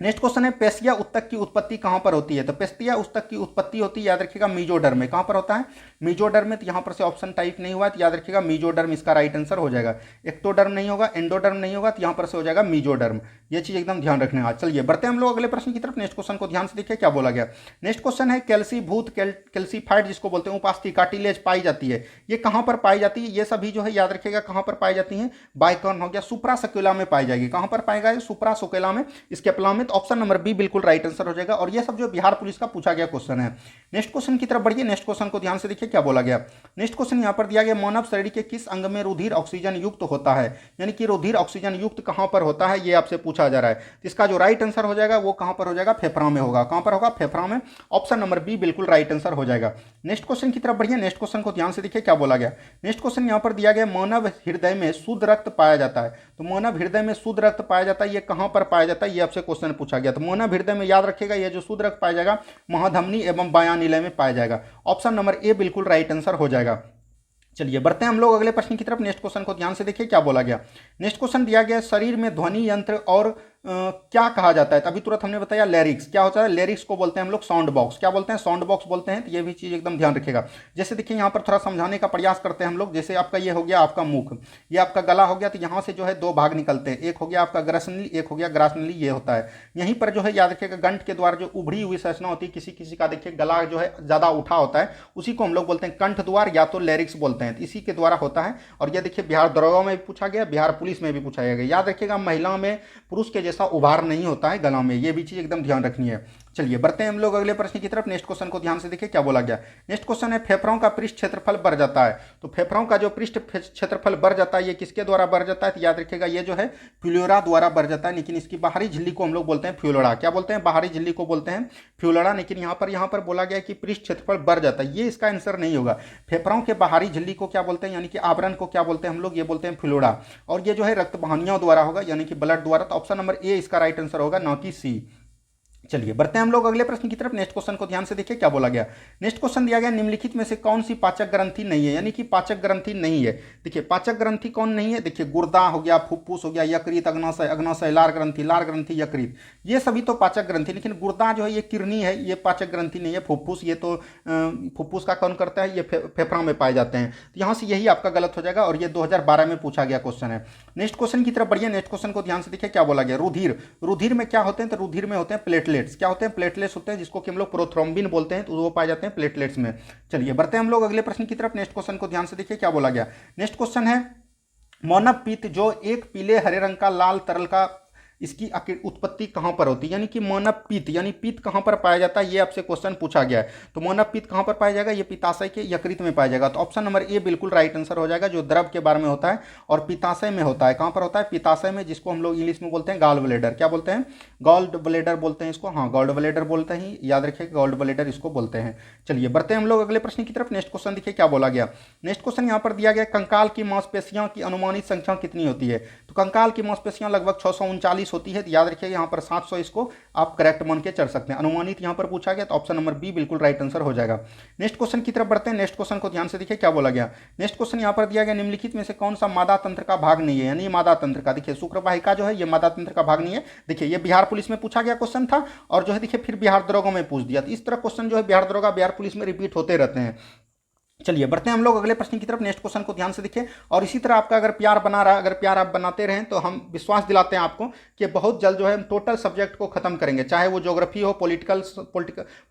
नेक्स्ट क्वेश्चन है पेशिया उत्तक की उत्पत्ति कहाँ पर होती है? तो पेशिया उत्तक की उत्पत्ति होती है, याद रखिएगा, मीजोडर्म में। कहाँ पर होता है? मीजोडर्म में। तो यहाँ पर से ऑप्शन टाइप नहीं हुआ, तो याद रखिएगा मीजोडर्म इसका राइट आंसर हो जाएगा। एक्टोडर्म नहीं होगा, एंडोडर्म नहीं होगा, तो यहाँ पर से हो जाएगा मीजोडर्म। ये चीज एकदम ध्यान रखने का। चलिए बढ़ते हैं हम लोग अगले प्रश्न की तरफ। नेक्स्ट क्वेश्चन को ध्यान से देखिए क्या बोला गया। नेक्स्ट क्वेश्चन है कैल्सीभूत कैल्सीफाइड जिसको बोलते हैं उपास्थि कार्टिलेज पाई जाती है, ये कहाँ पर पाई जाती है? ये सभी जो है याद रखिएगा कहाँ पर पाई जाती है? बाइकॉर्न हो गया, सुप्रासक्युला में पाई जाएगी। कहाँ पर पाएगा? सुप्रासक्युला में, स्केपुला में। तो ऑप्शन नंबर बी बिल्कुल राइट आंसर हो जाएगा। और ये सब जो बिहार पुलिस का पूछा गया क्वेश्चन है। नेक्स्ट क्वेश्चन की तरफ बढ़िए। नेक्स्ट क्वेश्चन को ध्यान से देखिए क्या बोला गया। नेक्स्ट क्वेश्चन यहां पर दिया गया मानव शरीर के किस अंग में रुधिर ऑक्सीजन युक्त होता है? यानी कि रुधिर ऑक्सीजन युक्त कहां पर होता है, ये आपसे पूछा जा रहा है। तो इसका जो राइट आंसर हो जाएगा वो कहां पर हो जाएगा? फेफड़ा में होगा। कहां पर होगा? फेफड़ा में। ऑप्शन नंबर बी बिल्कुल राइट आंसर हो जाएगा। नेक्स्ट क्वेश्चन की तरफ बढ़िए। नेक्स्ट क्वेश्चन को ध्यान से देखिए क्या बोला गया। नेक्स्ट क्वेश्चन यहां पर दिया गया मानव हृदय में शुद्ध रक्त पाया जाता है। तो मानव हृदय में शुद्ध रक्त पाया जाता है, ये कहां पर पाया जाता है? ये आपसे क्वेश्चन पूछा गया। तो मानव हृदय में याद रखिएगा ये जो शुद्ध रक्त पाया जाएगा महाधमनी एवं बायां नीलय में पाया जाएगा। ऑप्शन नंबर ए बिल्कुल राइट आंसर हो जाएगा। चलिए बढ़ते हैं हम लोग अगले प्रश्न की तरफ। नेक्स्ट क्वेश्चन को ध्यान से देखिए क्या बोला गया। नेक्स्ट क्वेश्चन दिया गया शरीर में ध्वनि यंत्र और क्या कहा जाता है। तो अभी तुरंत हमने बताया लैरिक्स। क्या होता है लैरिक्स को बोलते हैं हम लोग साउंड बॉक्स। क्या बोलते हैं साउंड बॉक्स बोलते हैं। तो ये भी चीज़ एकदम ध्यान रखिएगा। जैसे देखिए यहाँ पर थोड़ा समझाने का प्रयास करते हैं हम लोग। जैसे आपका ये हो गया आपका मुख, ये आपका गला हो गया। तो यहाँ से जो है दो भाग निकलते हैं, एक हो गया आपका ग्रसनली, एक हो गया ग्रासनली। ये होता है यहीं पर जो है याद रखिएगा गंठ के द्वारा जो उभरी हुई संरचना होती है, किसी किसी का देखिए गला जो है ज़्यादा उठा होता है, उसी को हम लोग बोलते हैं कंठ द्वार या तो लैरिक्स बोलते हैं। इसी के द्वारा होता है। और ये देखिए बिहार दरोगा में भी पूछा गया, बिहार पुलिस में भी पूछा गया। याद रखिएगा महिला में पुरुष के जैसा उभार नहीं होता है गला में, ये भी चीज़ एकदम ध्यान रखनी है। चलिए बढ़ते हैं हम लोग अगले प्रश्न की तरफ। नेक्स्ट क्वेश्चन को ध्यान से देखिए क्या बोला गया। नेक्स्ट क्वेश्चन है फेफड़ों का पृष्ठ क्षेत्रफल बढ़ जाता है। तो फेफड़ों का जो पृष्ठ क्षेत्रफल बढ़ जाता है ये किसके द्वारा बढ़ जाता है। तो याद रखिएगा ये जो है फ्यूलोरा द्वारा बढ़ जाता है। लेकिन इसकी बाहरी झिल्ली को हम लोग बोलते हैं फ्यूलोरा। क्या बोलते हैं बाहरी झिल्ली को बोलते हैं फ्यूलोरा। लेकिन यहाँ पर बोला गया कि पृष्ठ क्षेत्रफल बढ़ जाता है, ये इसका आंसर नहीं होगा। फेफड़ों के बाहरी झिल्ली को क्या बोलते हैं यानी कि आवरण को क्या बोलते हैं हम लोग, ये बोलते हैं फ्यूलोरा। और ये जो है रक्त वाहिनियों द्वारा होगा यानी कि ब्लड द्वारा। तो ऑप्शन नंबर ए इसका राइट आंसर होगा, ना कि सी। चलिए बढ़ते हैं हम लोग अगले प्रश्न की तरफ। नेक्स्ट क्वेश्चन को ध्यान से देखिए क्या बोला गया। नेक्स्ट क्वेश्चन दिया गया निम्नलिखित में से कौन सी पाचक ग्रंथि नहीं है, यानी कि पाचक ग्रंथि नहीं है। देखिए पाचक ग्रंथि कौन नहीं है। देखिए गुर्दा हो गया, फुफ्फुस हो गया, यकृत, अग्नाशय, अग्नाशय लार ग्रंथि, यकृत, ये सभी तो पाचक ग्रंथि। लेकिन गुर्दा जो है ये किडनी है, ये पाचक ग्रंथि नहीं है। फुफ्फुस ये तो फुफ्फुस का कौन करता है, ये फेफड़ा में पाए जाते हैं। तो यहाँ से यही आपका गलत हो जाएगा। और ये 2012 में पूछा गया क्वेश्चन है। नेक्स्ट क्वेश्चन की तरफ बढ़िए। नेक्स्ट क्वेश्चन को ध्यान से देखिए क्या बोला गया। रुधिर, रुधिर में क्या होते हैं। तो रुधिर में होते हैं प्लेटलेट्स। क्या होते हैं प्लेटलेट्स होते हैं, जिसको कि हम लोग प्रोथ्रोम्बिन बोलते हैं। तो वो पाए जाते हैं प्लेटलेट्स में। चलिए बढ़ते हैं हम लोग अगले प्रश्न की तरफ। नेक्स्ट क्वेश्चन को ध्यान से देखिए क्या बोला गया। नेक्स्ट क्वेश्चन है मौनव पित्त जो एक पीले हरे रंग का लाल तरल का, इसकी उत्पत्ति कहाँ पर होती है, यानी कि मौनव पित्त, यानी पित्त कहाँ पर पाया जाता है, ये आपसे क्वेश्चन पूछा गया है। तो मौनव पित्त कहाँ पर पाया जाएगा, ये पित्ताशय के यकृत में पाया जाएगा। तो ऑप्शन नंबर ए बिल्कुल राइट आंसर हो जाएगा, जो द्रव के बारे में होता है और पित्ताशय में होता है। कहाँ पर होता है, पित्ताशय में, जिसको हम लोग इंग्लिश में बोलते हैं गॉल ब्लेडर। क्या बोलते हैं, गॉल ब्लेडर बोलते हैं इसको। हाँ गॉल ब्लेडर बोलते हैं, याद रखिए गॉल ब्लेडर इसको बोलते हैं। चलिए बढ़ते हैं हम लोग अगले प्रश्न की तरफ। नेक्स्ट क्वेश्चन देखिए क्या बोला गया। नेक्स्ट क्वेश्चन यहाँ पर दिया गया कंकाल की मांसपेशियों की अनुमानित संख्या कितनी होती है। तो कंकाल की मांसपेशियां लगभग 639 होती है। तो याद रखिए यहाँ पर 700 इसको आप करेक्ट मान के चल सकते हैं। अनुमानित यहाँ पर पूछा गया, तो ऑप्शन नंबर बी बिल्कुल राइट आंसर हो जाएगा। नेक्स्ट क्वेश्चन की तरफ बढ़ते हैं। नेक्स्ट क्वेश्चन को ध्यान से देखिए क्या बोला गया। नेक्स्ट क्वेश्चन यहाँ पर दिया गया निम्नलिखित में से कौन सा मादा तंत्र का भाग नहीं है, यानी मादा तंत्र का। देखिए शुक्रवाहिका जो है ये मादा तंत्र का भाग नहीं है। देखिए ये बिहार पुलिस में पूछा गया क्वेश्चन था, और जो है देखिए फिर बिहार दरोगा में पूछ दिया। तो इस तरह क्वेश्चन जो है बिहार दरोगा बिहार पुलिस में रिपीट होते रहते हैं। चलिए बढ़ते हैं हम लोग अगले प्रश्न की तरफ। नेक्स्ट क्वेश्चन को ध्यान से देखिए। और इसी तरह आपका अगर प्यार बना रहा, अगर प्यार आप बनाते रहें, तो हम विश्वास दिलाते हैं आपको कि बहुत जल्द जो है हम टोटल सब्जेक्ट को खत्म करेंगे, चाहे वो ज्योग्राफी हो,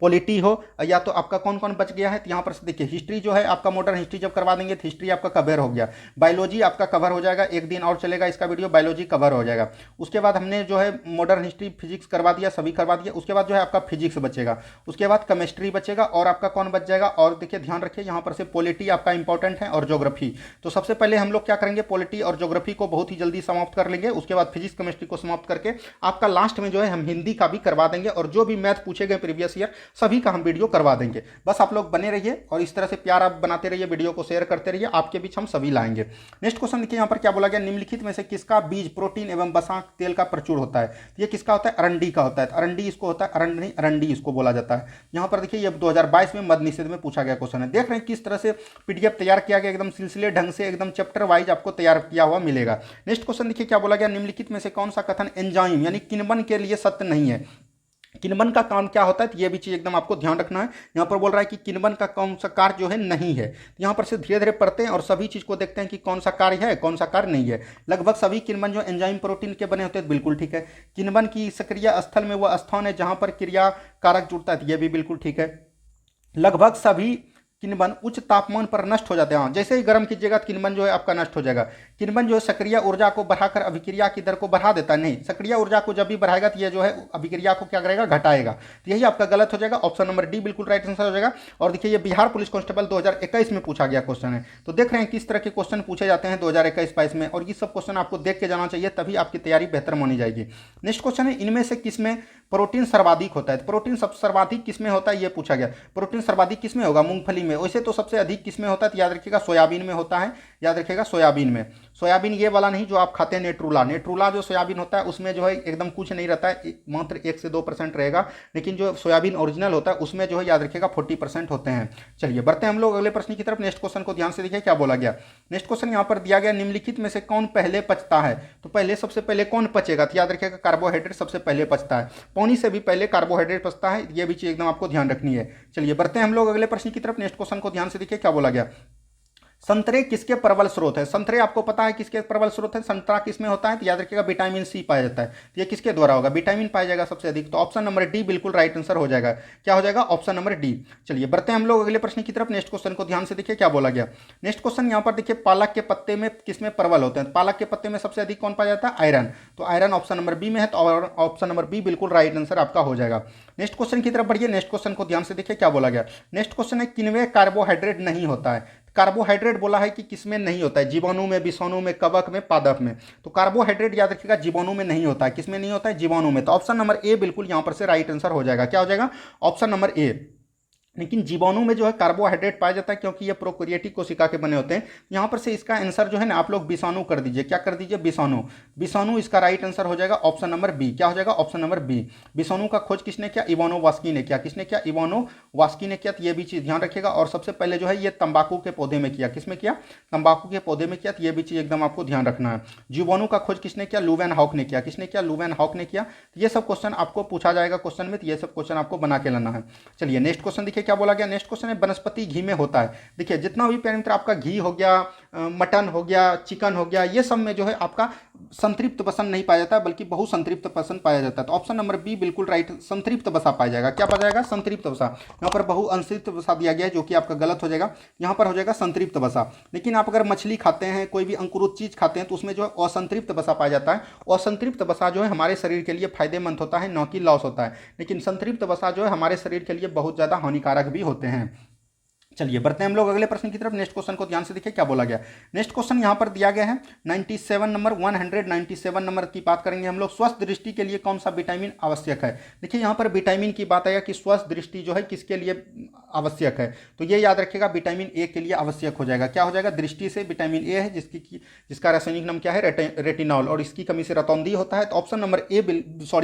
पॉलिटी हो, या तो आपका कौन कौन बच गया है। तो यहाँ पर देखिए हिस्ट्री जो है आपका मॉडर्न हिस्ट्री जब करवा देंगे तो हिस्ट्री आपका कवर हो गया। बायोलॉजी आपका कवर हो जाएगा, एक दिन और चलेगा इसका वीडियो, बायोलॉजी कवर हो जाएगा। उसके बाद हमने जो है मॉडर्न हिस्ट्री फिजिक्स करवा दिया, सभी करवा दिया। उसके बाद जो है आपका फिजिक्स बचेगा, उसके बाद केमिस्ट्री बचेगा, और आपका कौन बच जाएगा। और देखिए ध्यान रखिए यहाँ पर से पॉलिटी आपका इंपॉर्टेंट है, और ज्योग्राफी। तो सबसे पहले हम लोग क्या करेंगे, पॉलिटी और ज्योग्राफी को बहुत ही जल्दी समाप्त कर लेंगे। उसके बाद फिजिक्स केमिस्ट्री को समाप्त करके आपका लास्ट में जो है हम हिंदी का भी करवा देंगे, और जो भी मैथ पूछे गए प्रीवियस ईयर सभी का हम वीडियो करवा देंगे। बस आप लोग बने रहिए और इस तरह से प्यार आप बनाते रहिए, वीडियो को शेयर करते रहिए, आपके बीच हम सभी लाएंगे। नेक्स्ट क्वेश्चन देखिए यहाँ पर क्या बोला गया। निम्नलिखित में से किसका बीज प्रोटीन एवं वसा तेल का प्रचुर होता है। ये किसका होता है, अरंडी का होता है। अरंडी इसको होता है, अरंडी इसको बोला जाता है। यहाँ पर देखिए ये 2022 में मद्य निषेध में पूछा गया क्वेश्चन है। देख रहे हैं किस तरह से पीडीएफ तैयार किया गया, एकदम सिलसिले ढंग से, एकदम चैप्टर वाइज आपको तैयार किया हुआ मिलेगा। नेक्स्ट क्वेश्चन देखिए क्या बोला गया। निम्नलिखित में से कौन सा कथन एंजाइम यानी किण्वन के लिए सत्य नहीं है। किण्वन का काम क्या होता है, तो ये भी चीज़ एकदम आपको ध्यान रखना है। यहाँ पर बोल रहा है कि किण्वन का कौन सा कार्य जो है नहीं है। यहाँ पर से धीरे धीरे पढ़ते हैं और सभी चीज़ को देखते हैं कि कौन सा कार्य है, कौन सा कार्य नहीं है। लगभग सभी किण्वन जो एंजाइम प्रोटीन के बने होते हैं, बिल्कुल ठीक है। किण्वन की सक्रिय स्थल में वह स्थान है जहाँ पर क्रिया कारक जुड़ता है, ये भी बिल्कुल ठीक है। लगभग सभी किण्वन उच्च तापमान पर नष्ट हो जाते हैं। जैसे ही गर्म कीजिएगा तो किण्वन जो है आपका नष्ट हो जाएगा। किण्वन जो है सक्रिय ऊर्जा को बढ़ाकर अभिक्रिया की दर को बढ़ा देता है, नहीं, सक्रिय ऊर्जा को जब भी बढ़ाएगा तो ये जो है अभिक्रिया को क्या करेगा, घटाएगा। तो यही आपका गलत हो जाएगा, ऑप्शन नंबर डी बिल्कुल राइट आंसर हो जाएगा। और देखिए ये बिहार पुलिस कांस्टेबल 2021 में पूछा गया क्वेश्चन है। तो देख रहे हैं किस तरह के क्वेश्चन पूछे जाते हैं 2021-22 में, और ये सब क्वेश्चन आपको देख के जाना चाहिए, तभी आपकी तैयारी बेहतर मानी जाएगी। नेक्स्ट क्वेश्चन है इनमें से किसमें प्रोटीन सर्वाधिक होता है। प्रोटीन सर्वाधिक किसमें होता है, ये पूछा गया। प्रोटीन सर्वाधिक किसमें होगा, मूंगफली में। वैसे तो सबसे अधिक किसमें होता है, तो याद रखिएगा सोयाबीन में होता है। याद रखिएगा सोयाबीन में। सोयाबीन ये वाला नहीं जो आप खाते हैं नेट्रूला। नेट्रूला जो सोयाबीन होता है उसमें जो है एकदम कुछ नहीं रहता है, मात्र 1 से 2% रहेगा। लेकिन जो सोयाबीन ओरिजिनल होता है उसमें जो है याद रखिएगा 40% होते हैं। चलिए बढ़ते हैं हम लोग अगले प्रश्न की तरफ। नेक्स्ट क्वेश्चन को ध्यान से देखिए क्या बोला गया। नेक्स्ट क्वेश्चन यहाँ पर दिया गया, निम्नलिखित में से कौन पहले पचता है। तो पहले सबसे पहले कौन पचेगा, तो याद रखिएगा कार्बोहाइड्रेट सबसे पहले पचता है। पानी से भी पहले कार्बोहाइड्रेट पचता है, ये भी चीज एकदम आपको ध्यान रखनी है। चलिए बढ़ते हैं हम लोग अगले प्रश्न की तरफ। नेक्स्ट क्वेश्चन को ध्यान से देखिए क्या बोला गया। संतरे किसके प्रबल स्रोत है। संतरे आपको पता है किसके प्रबल स्रोत है। संतरा किसमें होता है, तो याद रखिएगा विटामिन सी पाया जाता है। तो ये किसके द्वारा होगा, विटामिन पाया जाएगा सबसे अधिक। तो ऑप्शन नंबर डी बिल्कुल राइट आंसर हो जाएगा। क्या हो जाएगा, ऑप्शन नंबर डी। चलिए बढ़ते हैं हम लोग अगले प्रश्न की तरफ। नेक्स्ट क्वेश्चन को ध्यान से देखिए क्या बोला गया। नेक्स्ट क्वेश्चन यहाँ पर देखिए, पालक के पत्ते में किसमें प्रबल होते हैं। पालक के पत्ते में सबसे अधिक कौन पाया जाता है, आयरन। तो आयरन ऑप्शन नंबर बी में है, तो ऑप्शन नंबर बी बिल्कुल राइट आंसर आपका हो जाएगा। नेक्स्ट क्वेश्चन की तरफ बढ़िए। नेक्स्ट क्वेश्चन को ध्यान से देखिए क्या बोला गया। नेक्स्ट क्वेश्चन है, किनवे कार्बोहाइड्रेट नहीं होता है। कार्बोहाइड्रेट बोला है कि किसमें नहीं होता है, जीवाणु में, विषाणु में, कवक में, पादप में। तो कार्बोहाइड्रेट याद रखिएगा जीवाणु में नहीं होता है। किसमें नहीं होता है, जीवाणु में। तो ऑप्शन नंबर ए बिल्कुल यहां पर से राइट आंसर हो जाएगा। क्या हो जाएगा, ऑप्शन नंबर ए। लेकिन जीवाणु में जो है कार्बोहाइड्रेट पाया जाता है क्योंकि ये प्रोकैरियोटिक कोशिका के बने होते हैं। यहाँ पर से इसका आंसर जो है ना आप लोग विषाणु कर दीजिए। क्या कर दीजिए, विषाणु। विषाणु इसका राइट आंसर हो जाएगा ऑप्शन नंबर बी। क्या हो जाएगा, ऑप्शन नंबर बी। विषाणु का खोज किसने किया, इवानोवास्की ने किया। किसने किया, इवानोवास्की ने किया। तो ये भी चीज ध्यान रखिएगा। और सबसे पहले जो है ये तंबाकू के पौधे में किया। किसमें किया, तंबाकू के पौधे में किया। तो ये भी चीज एकदम आपको ध्यान रखना है। जीवाणु का खोज किसने किया, लुवेन हॉक ने किया। किसने किया, लुवेन हॉक ने किया। तो ये सब क्वेश्चन आपको पूछा जाएगा क्वेश्चन में, तो ये सब क्वेश्चन आपको बना के लाना है। चलिए नेक्स्ट क्वेश्चन देखिए क्या बोला गया। नेक्स्ट क्वेश्चन वनस्पति घी में होता है। देखिए जितना भी प्यारे मित्र आपका घी हो गया, मटन हो गया, चिकन हो गया, ये सब में जो है आपका संतृप्त वसन नहीं पाया जाता है बल्कि बहुसंतृप्त वसन पाया जाता है। तो ऑप्शन नंबर बी बिल्कुल राइट, संतृप्त वसा पाया जाएगा। क्या पाया जाएगा, संतृप्त वसा। यहाँ पर बहुअंशित वसा दिया गया है जो कि आपका गलत हो जाएगा। यहाँ पर हो जाएगा संतृप्त वसा। लेकिन आप अगर मछली खाते हैं, कोई भी अंकुरित चीज खाते हैं, तो उसमें जो है असंतृप्त वसा पाया जाता है। असंतृप्त वसा जो है हमारे शरीर के लिए फायदेमंद होता है, न कि लॉस होता है। लेकिन संतृप्त वसा जो है हमारे शरीर के लिए बहुत ज्यादा हानिकारक भी होते हैं। चलिए बढ़ते हैं हम लोग अगले प्रश्न की तरफ। नेक्स्ट क्वेश्चन को ध्यान से देखिए क्या बोला गया। नेक्स्ट क्वेश्चन यहां पर दिया गया है 97 नंबर, 197 नंबर की बात करेंगे हम लोग। स्वस्थ दृष्टि के लिए कौन सा विटामिन आवश्यक है। देखिए यहां पर विटामिन की बात आया कि स्वस्थ दृष्टि जो है किसके लिए आवश्यक है। तो ये याद रखिएगा विटामिन ए के लिए आवश्यक हो जाएगा। क्या हो जाएगा, दृष्टि से विटामिन ए है जिसका रासायनिक नाम क्या है, रेटिनॉल, और इसकी कमी से रतौंधी होता है। तो option number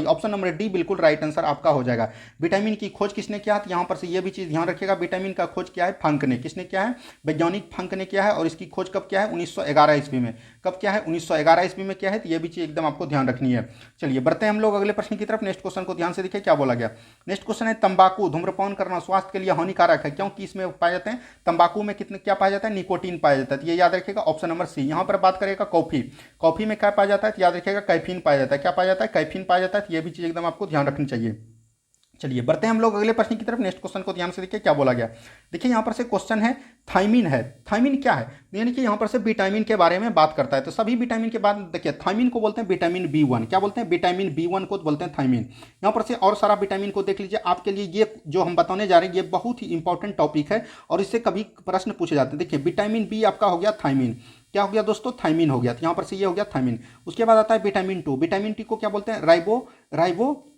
option number D बिल्कुल राइट आंसर आपका हो जाएगा। विटामिन की खोज किसने किया, तो यहां पर से ये भी चीज ध्यान रखिएगा। विटामिन का खोज क्या है, फंक ने। किसने किया है, वैज्ञानिक फंक ने किया है। और इसकी खोज कब किया है, 1911 ईस्वी में। कब किया है, 1911 ईस्वी में किया है। तो ये भी चीज एकदम आपको ध्यान रखनी है। चलिए बढ़ते हैं हम लोग अगले प्रश्न की तरफ। नेक्स्ट क्वेश्चन को ध्यान से देखिए क्या बोला गया। नेक्स्ट क्वेश्चन है, तंबाकू धूम्रपान करना स्वास्थ्य के लिए हानिकारक है क्योंकि इसमें पाए जाते हैं, तंबाकू में कितने क्या पाया जाता है, निकोटीन पाया जाता है। तो ये याद रखिएगा ऑप्शन नंबर सी। यहां पर बात करेगा कॉफी। कॉफी में क्या पाया जाता है, तो याद रखिएगा कैफीन पाया जाता है। क्या पाया जाता है, कैफीन पाया जाता है। तो ये भी चीज एकदम आपको ध्यान रखनी चाहिए। चलिए बढ़ते हैं हम लोग अगले प्रश्न की तरफ। नेक्स्ट क्वेश्चन को ध्यान से देखिए क्या बोला गया। देखिए यहाँ पर से क्वेश्चन है, थायमिन है। थायमिन क्या है, यानी कि यहाँ पर से विटामिन के बारे में बात करता है। तो सभी विटामिन के बाद देखिए थायमिन को बोलते हैं विटामिन B1। क्या बोलते हैं, विटामिन B1 को बोलते हैं थायमिन। यहाँ पर से और सारा विटामिन को देख लीजिए। आपके लिए ये जो हम बताने जा रहे हैं ये बहुत ही इंपॉर्टेंट टॉपिक है और इससे कभी प्रश्न पूछे जाते हैं। देखिए विटामिन बी आपका हो गया थायमिन। क्या हो गया दोस्तों, थायमिन हो गया। तो यहाँ पर से ये हो गया थायमिन। उसके बाद आता है विटामिन टू। विटामिन टी को क्या बोलते हैं, राइबो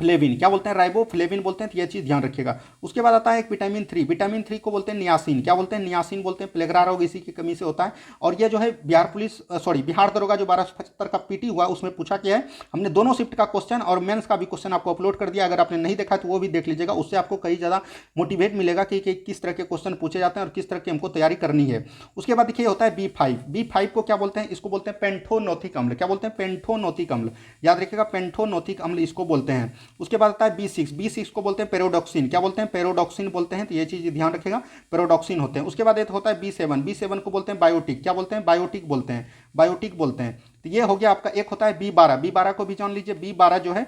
फ्लेविन। क्या बोलते हैं, राइबोफ्लेविन बोलते हैं। तो ये चीज ध्यान रखिएगा। उसके बाद आता है एक विटामिन 3। विटामिन 3 को बोलते हैं नियासिन। क्या बोलते हैं, नियासिन बोलते हैं। प्लेगरा रोग इसी की कमी से होता है। और ये जो है बिहार दरोगा जो 1275 का पीटी हुआ उसमें पूछा गया है। हमने दोनों शिफ्ट का क्वेश्चन और मेंस का भी क्वेश्चन आपको अपलोड कर दिया। अगर आपने नहीं देखा तो वो भी देख लीजिएगा। उससे आपको कई ज़्यादा मोटिवेट मिलेगा कि किस तरह के क्वेश्चन पूछे जाते हैं और किस तरह की हमको तैयारी करनी है। उसके बाद देखिए होता है B5 को क्या बोलते हैं, इसको बोलते हैं पेंथोनोथिक अम्ल। क्या बोलते हैं, पेंथोनोथिक अम्ल। याद रखिएगा पेंथोनोथिक अम्ल इसको बोलते हैं। उसके बाद आता है B6 को बोलते हैं पेरोडॉक्सिन। क्या बोलते हैं, पेरोडॉक्सिन बोलते हैं। तो ये चीज ध्यान रखिएगा, पेरोडॉक्सिन होते हैं। उसके बाद होता है B7 को बोलते हैं बायोटिक। क्या बोलते हैं, बायोटिक बोलते हैं। तो ये हो गया आपका। एक होता है B12 को भी जान लीजिए। B12 जो है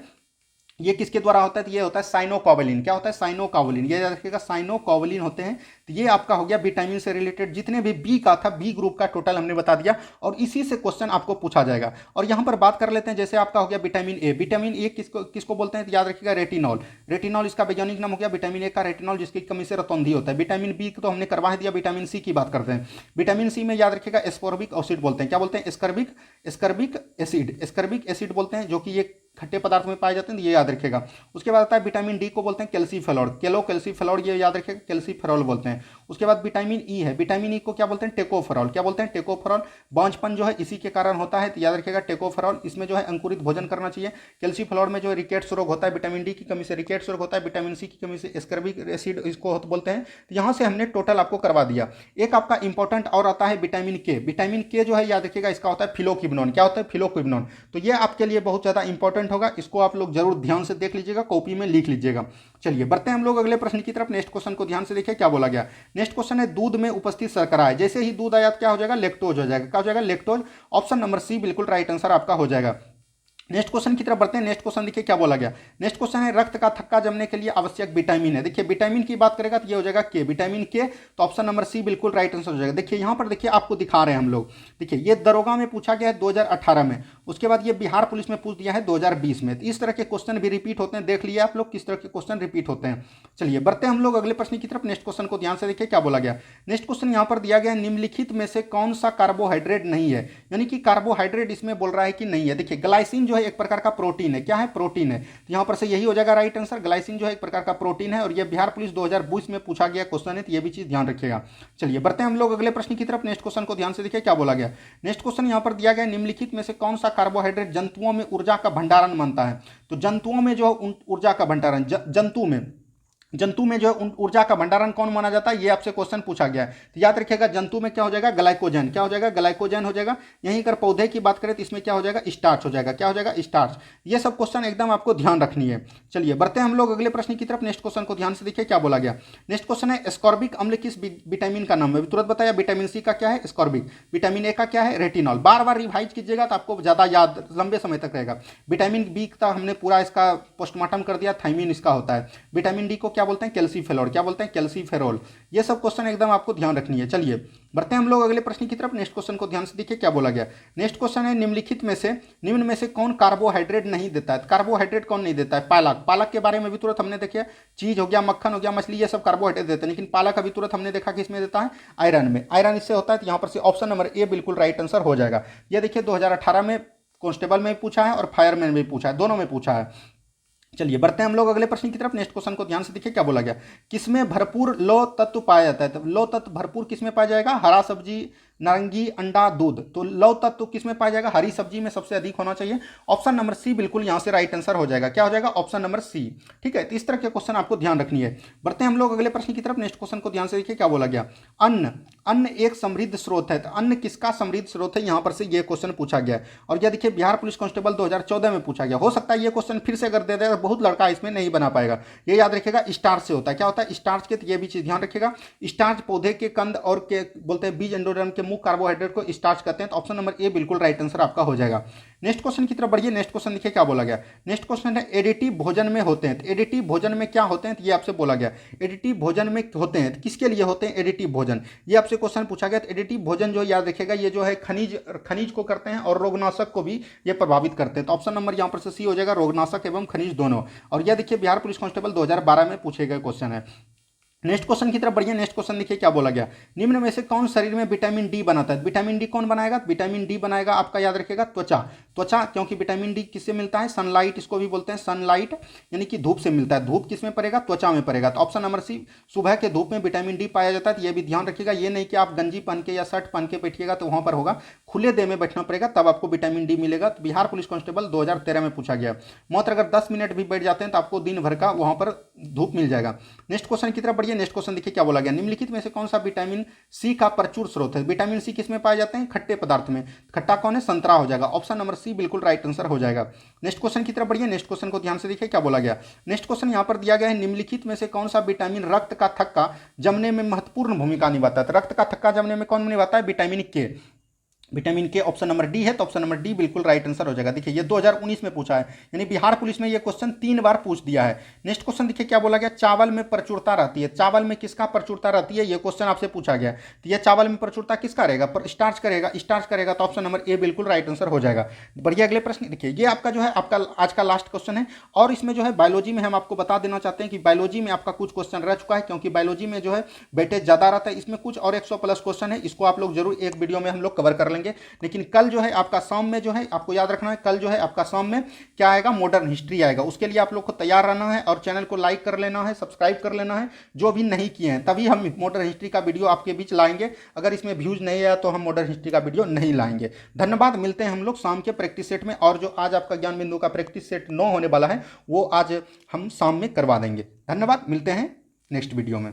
ये किसके द्वारा होता है, तो ये होता है साइनोकोवलिन। क्या होता है, साइनोकोवलिन। ये याद रखिएगा साइनोकोवलिन होते हैं। तो ये आपका हो गया विटामिन से रिलेटेड जितने भी बी का था, बी ग्रुप का टोटल हमने बता दिया और इसी से क्वेश्चन आपको पूछा जाएगा। और यहां पर बात कर लेते हैं, जैसे आपका हो गया विटामिन ए। विटामिन ए किसको बोलते हैं, तो याद रखिएगा रेटिनॉल इसका वैज्ञानिक नाम हो गया विटामिन ए का रेटिनॉल, जिसकी कमी से रतौंधी होता है। विटामिन बी तो हमने करवा दिया। विटामिन सी की बात करते हैं। विटामिन सी में याद रखिएगा एस्कॉर्बिक एसिड बोलते हैं। क्या बोलते हैं, एस्कर्बिक एसिड बोलते हैं, जो कि ये खट्टे पदार्थ में पाए जाते हैं, तो ये याद रखेगा। उसके बाद आता है विटामिन डी को बोलते हैं कैल्सीफेरॉल, कैल्सीफेरॉल ये याद रखेगा, कैल्सीफेरॉल बोलते हैं। उसके बाद विटामिन ई है, विटामिन ई को क्या बोलते हैं, टेकोफेरॉल, क्या बोलते हैं, टेकोफेरॉल। बांझपन जो है इसी के कारण होता है, तो याद रखेगा टेकोफेरॉल। इसमें जो है अंकुरित भोजन करना चाहिए। कैल्सीफेरॉल में जो है रिकेट्स रोग होता है, विटामिन डी की कमी से रिकेट्स रोग होता है, विटामिन सी की कमी से एस्कर्बिक एसिड इसको बोलते हैं। तो यहाँ से हमने टोटल आपको करवा दिया। एक आपका इंपॉर्टेंट और आता है विटामिन के, विटामिन के जो है याद रखिएगा इसका होता है फिलोक्विनोन, क्या होता है, फिलोक्विनोन। तो ये आपके लिए बहुत ज़्यादा इंपॉर्टेंट होगा, इसको आप लोग जरूर ध्यान से देख लीजिएगा, कॉपी में लिख लीजिएगा। चलिए बढ़ते हैं हम लोग अगले प्रश्न की तरफ। नेक्स्ट क्वेश्चन को ध्यान से देखिए क्या बोला गया। नेक्स्ट क्वेश्चन है दूध में उपस्थित शर्करा है, जैसे ही दूध आया क्या हो जाएगा, लैक्टोज हो जाएगा, क्या हो जाएगा, लैक्टोज। ऑप्शन नंबर सी बिल्कुल राइट आंसर आपका हो जाएगा। नेक्स्ट क्वेश्चन की तरफ बढ़ते हैं। नेक्स्ट क्वेश्चन देखिए क्या बोला गया। नेक्स्ट क्वेश्चन है रक्त का थक्का जमने के लिए आवश्यक विटामिन है। देखिए विटामिन की बात करेगा तो ये हो जाएगा के, विटामिन के। तो ऑप्शन नंबर सी बिल्कुल राइट आंसर हो जाएगा। देखिए यहाँ पर देखिए आपको दिखा रहे हैं हम लोग, देखिए ये दरोगा में पूछा गया है 2018 में, उसके बाद ये बिहार पुलिस में पूछ दिया है 2020 में। तो इस तरह के क्वेश्चन भी रिपीट होते हैं, देख लिए आप लोग किस तरह के क्वेश्चन रिपीट होते हैं। चलिए बढ़ते हैं हम लोग अगले प्रश्न की तरफ। नेक्स्ट क्वेश्चन को ध्यान से देखिए क्या बोला गया। नेक्स्ट क्वेश्चन यहाँ पर दिया गया निम्नलिखित में से कौन सा कार्बोहाइड्रेट नहीं है, यानी कि कार्बोहाइड्रेट इसमें बोल रहा है कि नहीं है। देखिए ग्लाइसिन जो है एक प्रकार का प्रोटीन है, क्या है, प्रोटीन है। तो यहाँ पर से यही हो जाएगा राइट आंसर। ग्लाइसिन जो है एक प्रकार का प्रोटीन है और ये बिहार पुलिस 2020 में पूछा गया क्वेश्चन है, तो ये भी चीज ध्यान रखिएगा। चलिए बढ़ते हैं हम लोग अगले प्रश्न की तरफ। नेक्स्ट क्वेश्चन को ध्यान से देखिए क्या बोला गया। नेक्स्ट क्वेश्चन यहाँ पर दिया गया निम्नलिखित में से कौन सा कार्बोहाइड्रेट जंतुओं में ऊर्जा का भंडारण मानता है। तो जंतुओं में जो ऊर्जा का भंडारण, जंतु में जो है ऊर्जा का भंडारण कौन माना जाता है, ये आपसे क्वेश्चन पूछा गया है। तो याद रखिएगा जंतु में क्या हो जाएगा, ग्लाइकोजन, क्या हो जाएगा, ग्लाइकोजन हो जाएगा। यहीं अगर पौधे की बात करें तो इसमें क्या हो जाएगा, स्टार्च हो जाएगा, क्या हो जाएगा, स्टार्च। ये सब क्वेश्चन एकदम आपको ध्यान रखनी है। चलिए बढ़ते हैं हम लोग अगले प्रश्न की तरफ। नेक्स्ट क्वेश्चन को ध्यान से देखिए क्या बोला गया। नेक्स्ट क्वेश्चन है एस्कॉर्बिक अम्ल किस विटामिन का नाम है। तुरंत बताया, विटामिन सी का क्या है, एस्कॉर्बिक। विटामिन ए का क्या है, रेटिनॉल। बार बार रिवाइज कीजिएगा तो आपको ज्यादा याद लंबे समय तक रहेगा। विटामिन बी का हमने पूरा इसका पोस्टमार्टम कर दिया, थाइमिन इसका होता है। विटामिन डी को क्या बोलते हैं, कैल्सीफेरॉल, क्या बोलते हैं, कैल्सीफेरॉल। ये सब क्वेश्चन एकदम आपको ध्यान रखनी है। चलिए बढ़ते हैं हम लोग अगले प्रश्न की तरफ। नेक्स्ट क्वेश्चन को ध्यान से देखिए क्या बोला गया। नेक्स्ट क्वेश्चन है निम्नलिखित में से निम्न में से कौन कार्बोहाइड्रेट नहीं देता है। कार्बोहाइड्रेट कौन नहीं देता है, पालक। पालक के बारे में भी तुरंत हमने देखिए, चीज हो गया, मक्खन हो गया, मछली, ये सब कार्बोहाइड्रेट देते हैं, लेकिन पालक अभी तुरंत हमने देखा कि इसमें देता है आयरन में। आयरन इससे होता है, तो यहाँ पर से ऑप्शन नंबर ए बिल्कुल राइट आंसर हो जाएगा। ये देखिए 2018 में कांस्टेबल में पूछा है और फायरमैन में पूछा है, दोनों में पूछा है। चलिए बढ़ते हैं हम लोग अगले प्रश्न की तरफ। नेक्स्ट क्वेश्चन को ध्यान से देखिए क्या बोला गया। किसमें भरपूर लौह तत्व पाया जाता है। तो लौह तत्व भरपूर किसमें पाया जाएगा, हरा सब्जी, नारंगी, अंडा, दूध। तो लौह तत्व किसमें पाया जाएगा, हरी सब्जी में सबसे अधिक होना चाहिए। ऑप्शन नंबर सी बिल्कुल यहां से राइट आंसर हो जाएगा, क्या हो जाएगा, ऑप्शन नंबर सी। ठीक है, तो इस तरह के क्वेश्चन आपको ध्यान रखनी है। बढ़ते हैं हम लोग अगले प्रश्न की तरफ। नेक्स्ट क्वेश्चन को ध्यान से देखिए क्या बोला गया। अन्न, अन्न एक समृद्ध स्रोत है। तो अन्न किसका समृद्ध स्रोत है, यहां पर से ये क्वेश्चन पूछा गया है। और यह देखिए बिहार पुलिस कांस्टेबल 2014 में पूछा गया। हो सकता है ये क्वेश्चन फिर से अगर दे देगा, बहुत लड़का इसमें नहीं बना पाएगा। ये याद रखिएगा स्टार्च से होता है, क्या होता है, स्टार्च के। तो ये भी चीज ध्यान रखिएगा। स्टार्च पौधे के कंद और के बोलते हैं बीज एंडोडर्म के मुख्य कार्बोहाइड्रेट को स्टार्च कहते हैं। तो ऑप्शन नंबर ए बिल्कुल राइट आंसर आपका हो जाएगा। नेक्स्ट क्वेश्चन की तरफ बढ़िए। नेक्स्ट क्वेश्चन देखिए क्या बोला गया। नेक्स्ट क्वेश्चन है एडिटिव भोजन में होते हैं। तो एडिटिव भोजन में क्या होते हैं, तो ये आपसे बोला गया एडिटिव भोजन में होते हैं। तो किसके लिए होते हैं एडिटिव भोजन, ये आपसे क्वेश्चन पूछा गया। तो एडिटिव भोजन जो याद रखिएगा, ये जो है खनिज को करते हैं और रोगनाशक को भी ये प्रभावित करते हैं। तो ऑप्शन नंबर यहाँ पर से सी हो जाएगा, रोगनाशक एवं खनिज दोनों। और यह देखिए बिहार पुलिस कांस्टेबल 2012 में पूछे गए क्वेश्चन है। नेक्स्ट क्वेश्चन की तरफ बढ़िए। नेक्स्ट क्वेश्चन देखिए क्या बोला गया। निम्न में से कौन शरीर में विटामिन डी बनाता है। विटामिन डी कौन बनाएगा, विटामिन डी बनाएगा आपका याद रखिएगा त्वचा। त्वचा, क्योंकि विटामिन डी किससे मिलता है, सनलाइट इसको भी बोलते हैं, सनलाइट यानी कि धूप से मिलता है। धूप किसमें पड़ेगा, त्वचा में पड़ेगा। तो ऑप्शन नंबर सी, सुबह के धूप में विटामिन डी पाया जाता है। तो ये भी ध्यान रखिएगा, ये नहीं कि आप गंजी पहन के या शर्ट पहन के बैठिएगा तो वहां पर होगा, खुले देह में बैठना पड़ेगा तब आपको विटामिन डी मिलेगा। तो बिहार पुलिस कांस्टेबल 2013 में पूछा गया। मात्र अगर 10 मिनट भी बैठ जाते हैं तो आपको दिन भर का वहां पर धूप मिल जाएगा। नेक्स्ट क्वेश्चन की तरफ बढ़िए। नेक्स्ट क्वेश्चन देखिए क्या बोला गया। निम्नलिखित में से कौन सा विटामिन सी का प्रचुर स्रोत है। विटामिन सी किसमें पाए जाते हैं, खट्टे पदार्थ में। खट्टा कौन है, संतरा हो जाएगा। ऑप्शन नंबर सी बिल्कुल राइट आंसर हो जाएगा। नेक्स्ट क्वेश्चन की तरफ बढ़िए। नेक्स्ट क्वेश्चन को ध्यान से देखिए क्या बोला गया। नेक्स्ट क्वेश्चन यहां पर दिया गया है निम्नलिखित में से कौन सा विटामिन रक्त का थक्का जमने में महत्वपूर्ण भूमिका निभाता है। रक्त का थक्का जमने में कौन निभाता है, विटामिन के। विटामिन के ऑप्शन नंबर डी है, तो ऑप्शन नंबर डी बिल्कुल राइट आंसर हो जाएगा। देखिए ये 2019 में पूछा है, यानी बिहार पुलिस में ये क्वेश्चन 3 बार पूछ दिया है। नेक्स्ट क्वेश्चन देखिए क्या बोला गया। चावल में प्रचुरता रहती है। चावल में किसका प्रचुरता रहती है, ये क्वेश्चन आपसे पूछा गया। तो ये चावल में प्रचुरता किसका रहेगा, स्टार्च करेगा, स्टार्च करेगा। तो ऑप्शन नंबर ए बिल्कुल राइट आंसर हो जाएगा। बढ़िया, अगले प्रश्न देखिए। ये आपका जो है आपका आज का लास्ट क्वेश्चन है। और इसमें जो है बायोलॉजी में हम आपको बता देना चाहते हैं कि बायोलॉजी में आपका कुछ क्वेश्चन रह चुका है, क्योंकि बायोलॉजी में जो है वेटेज ज्यादा रहता है। इसमें कुछ और 100 प्लस क्वेश्चन है, इसको आप लोग जरूर एक वीडियो में हम लोग कवर कर लेंगे। लेंगे। लेकिन कल जो है आपका शाम में जो है आपको याद रखना है, कल जो है आपका शाम में क्या आएगा, मॉडर्न हिस्ट्री आएगा। उसके लिए आप लोग को तैयार रहना है और चैनल को लाइक कर लेना है, सब्सक्राइब कर लेना है जो भी नहीं किए हैं, तभी हम मॉडर्न हिस्ट्री का वीडियो आपके बीच लाएंगे। अगर इसमें व्यूज नहीं आया तो हम मॉडर्न हिस्ट्री का वीडियो नहीं लाएंगे। धन्यवाद, मिलते हैं हम लोग शाम के प्रैक्टिस सेट में। और जो आज आपका ज्ञान बिंदु का प्रैक्टिस सेट 9 होने वाला है वो आज हम शाम में करवा देंगे। धन्यवाद, मिलते हैं नेक्स्ट वीडियो में।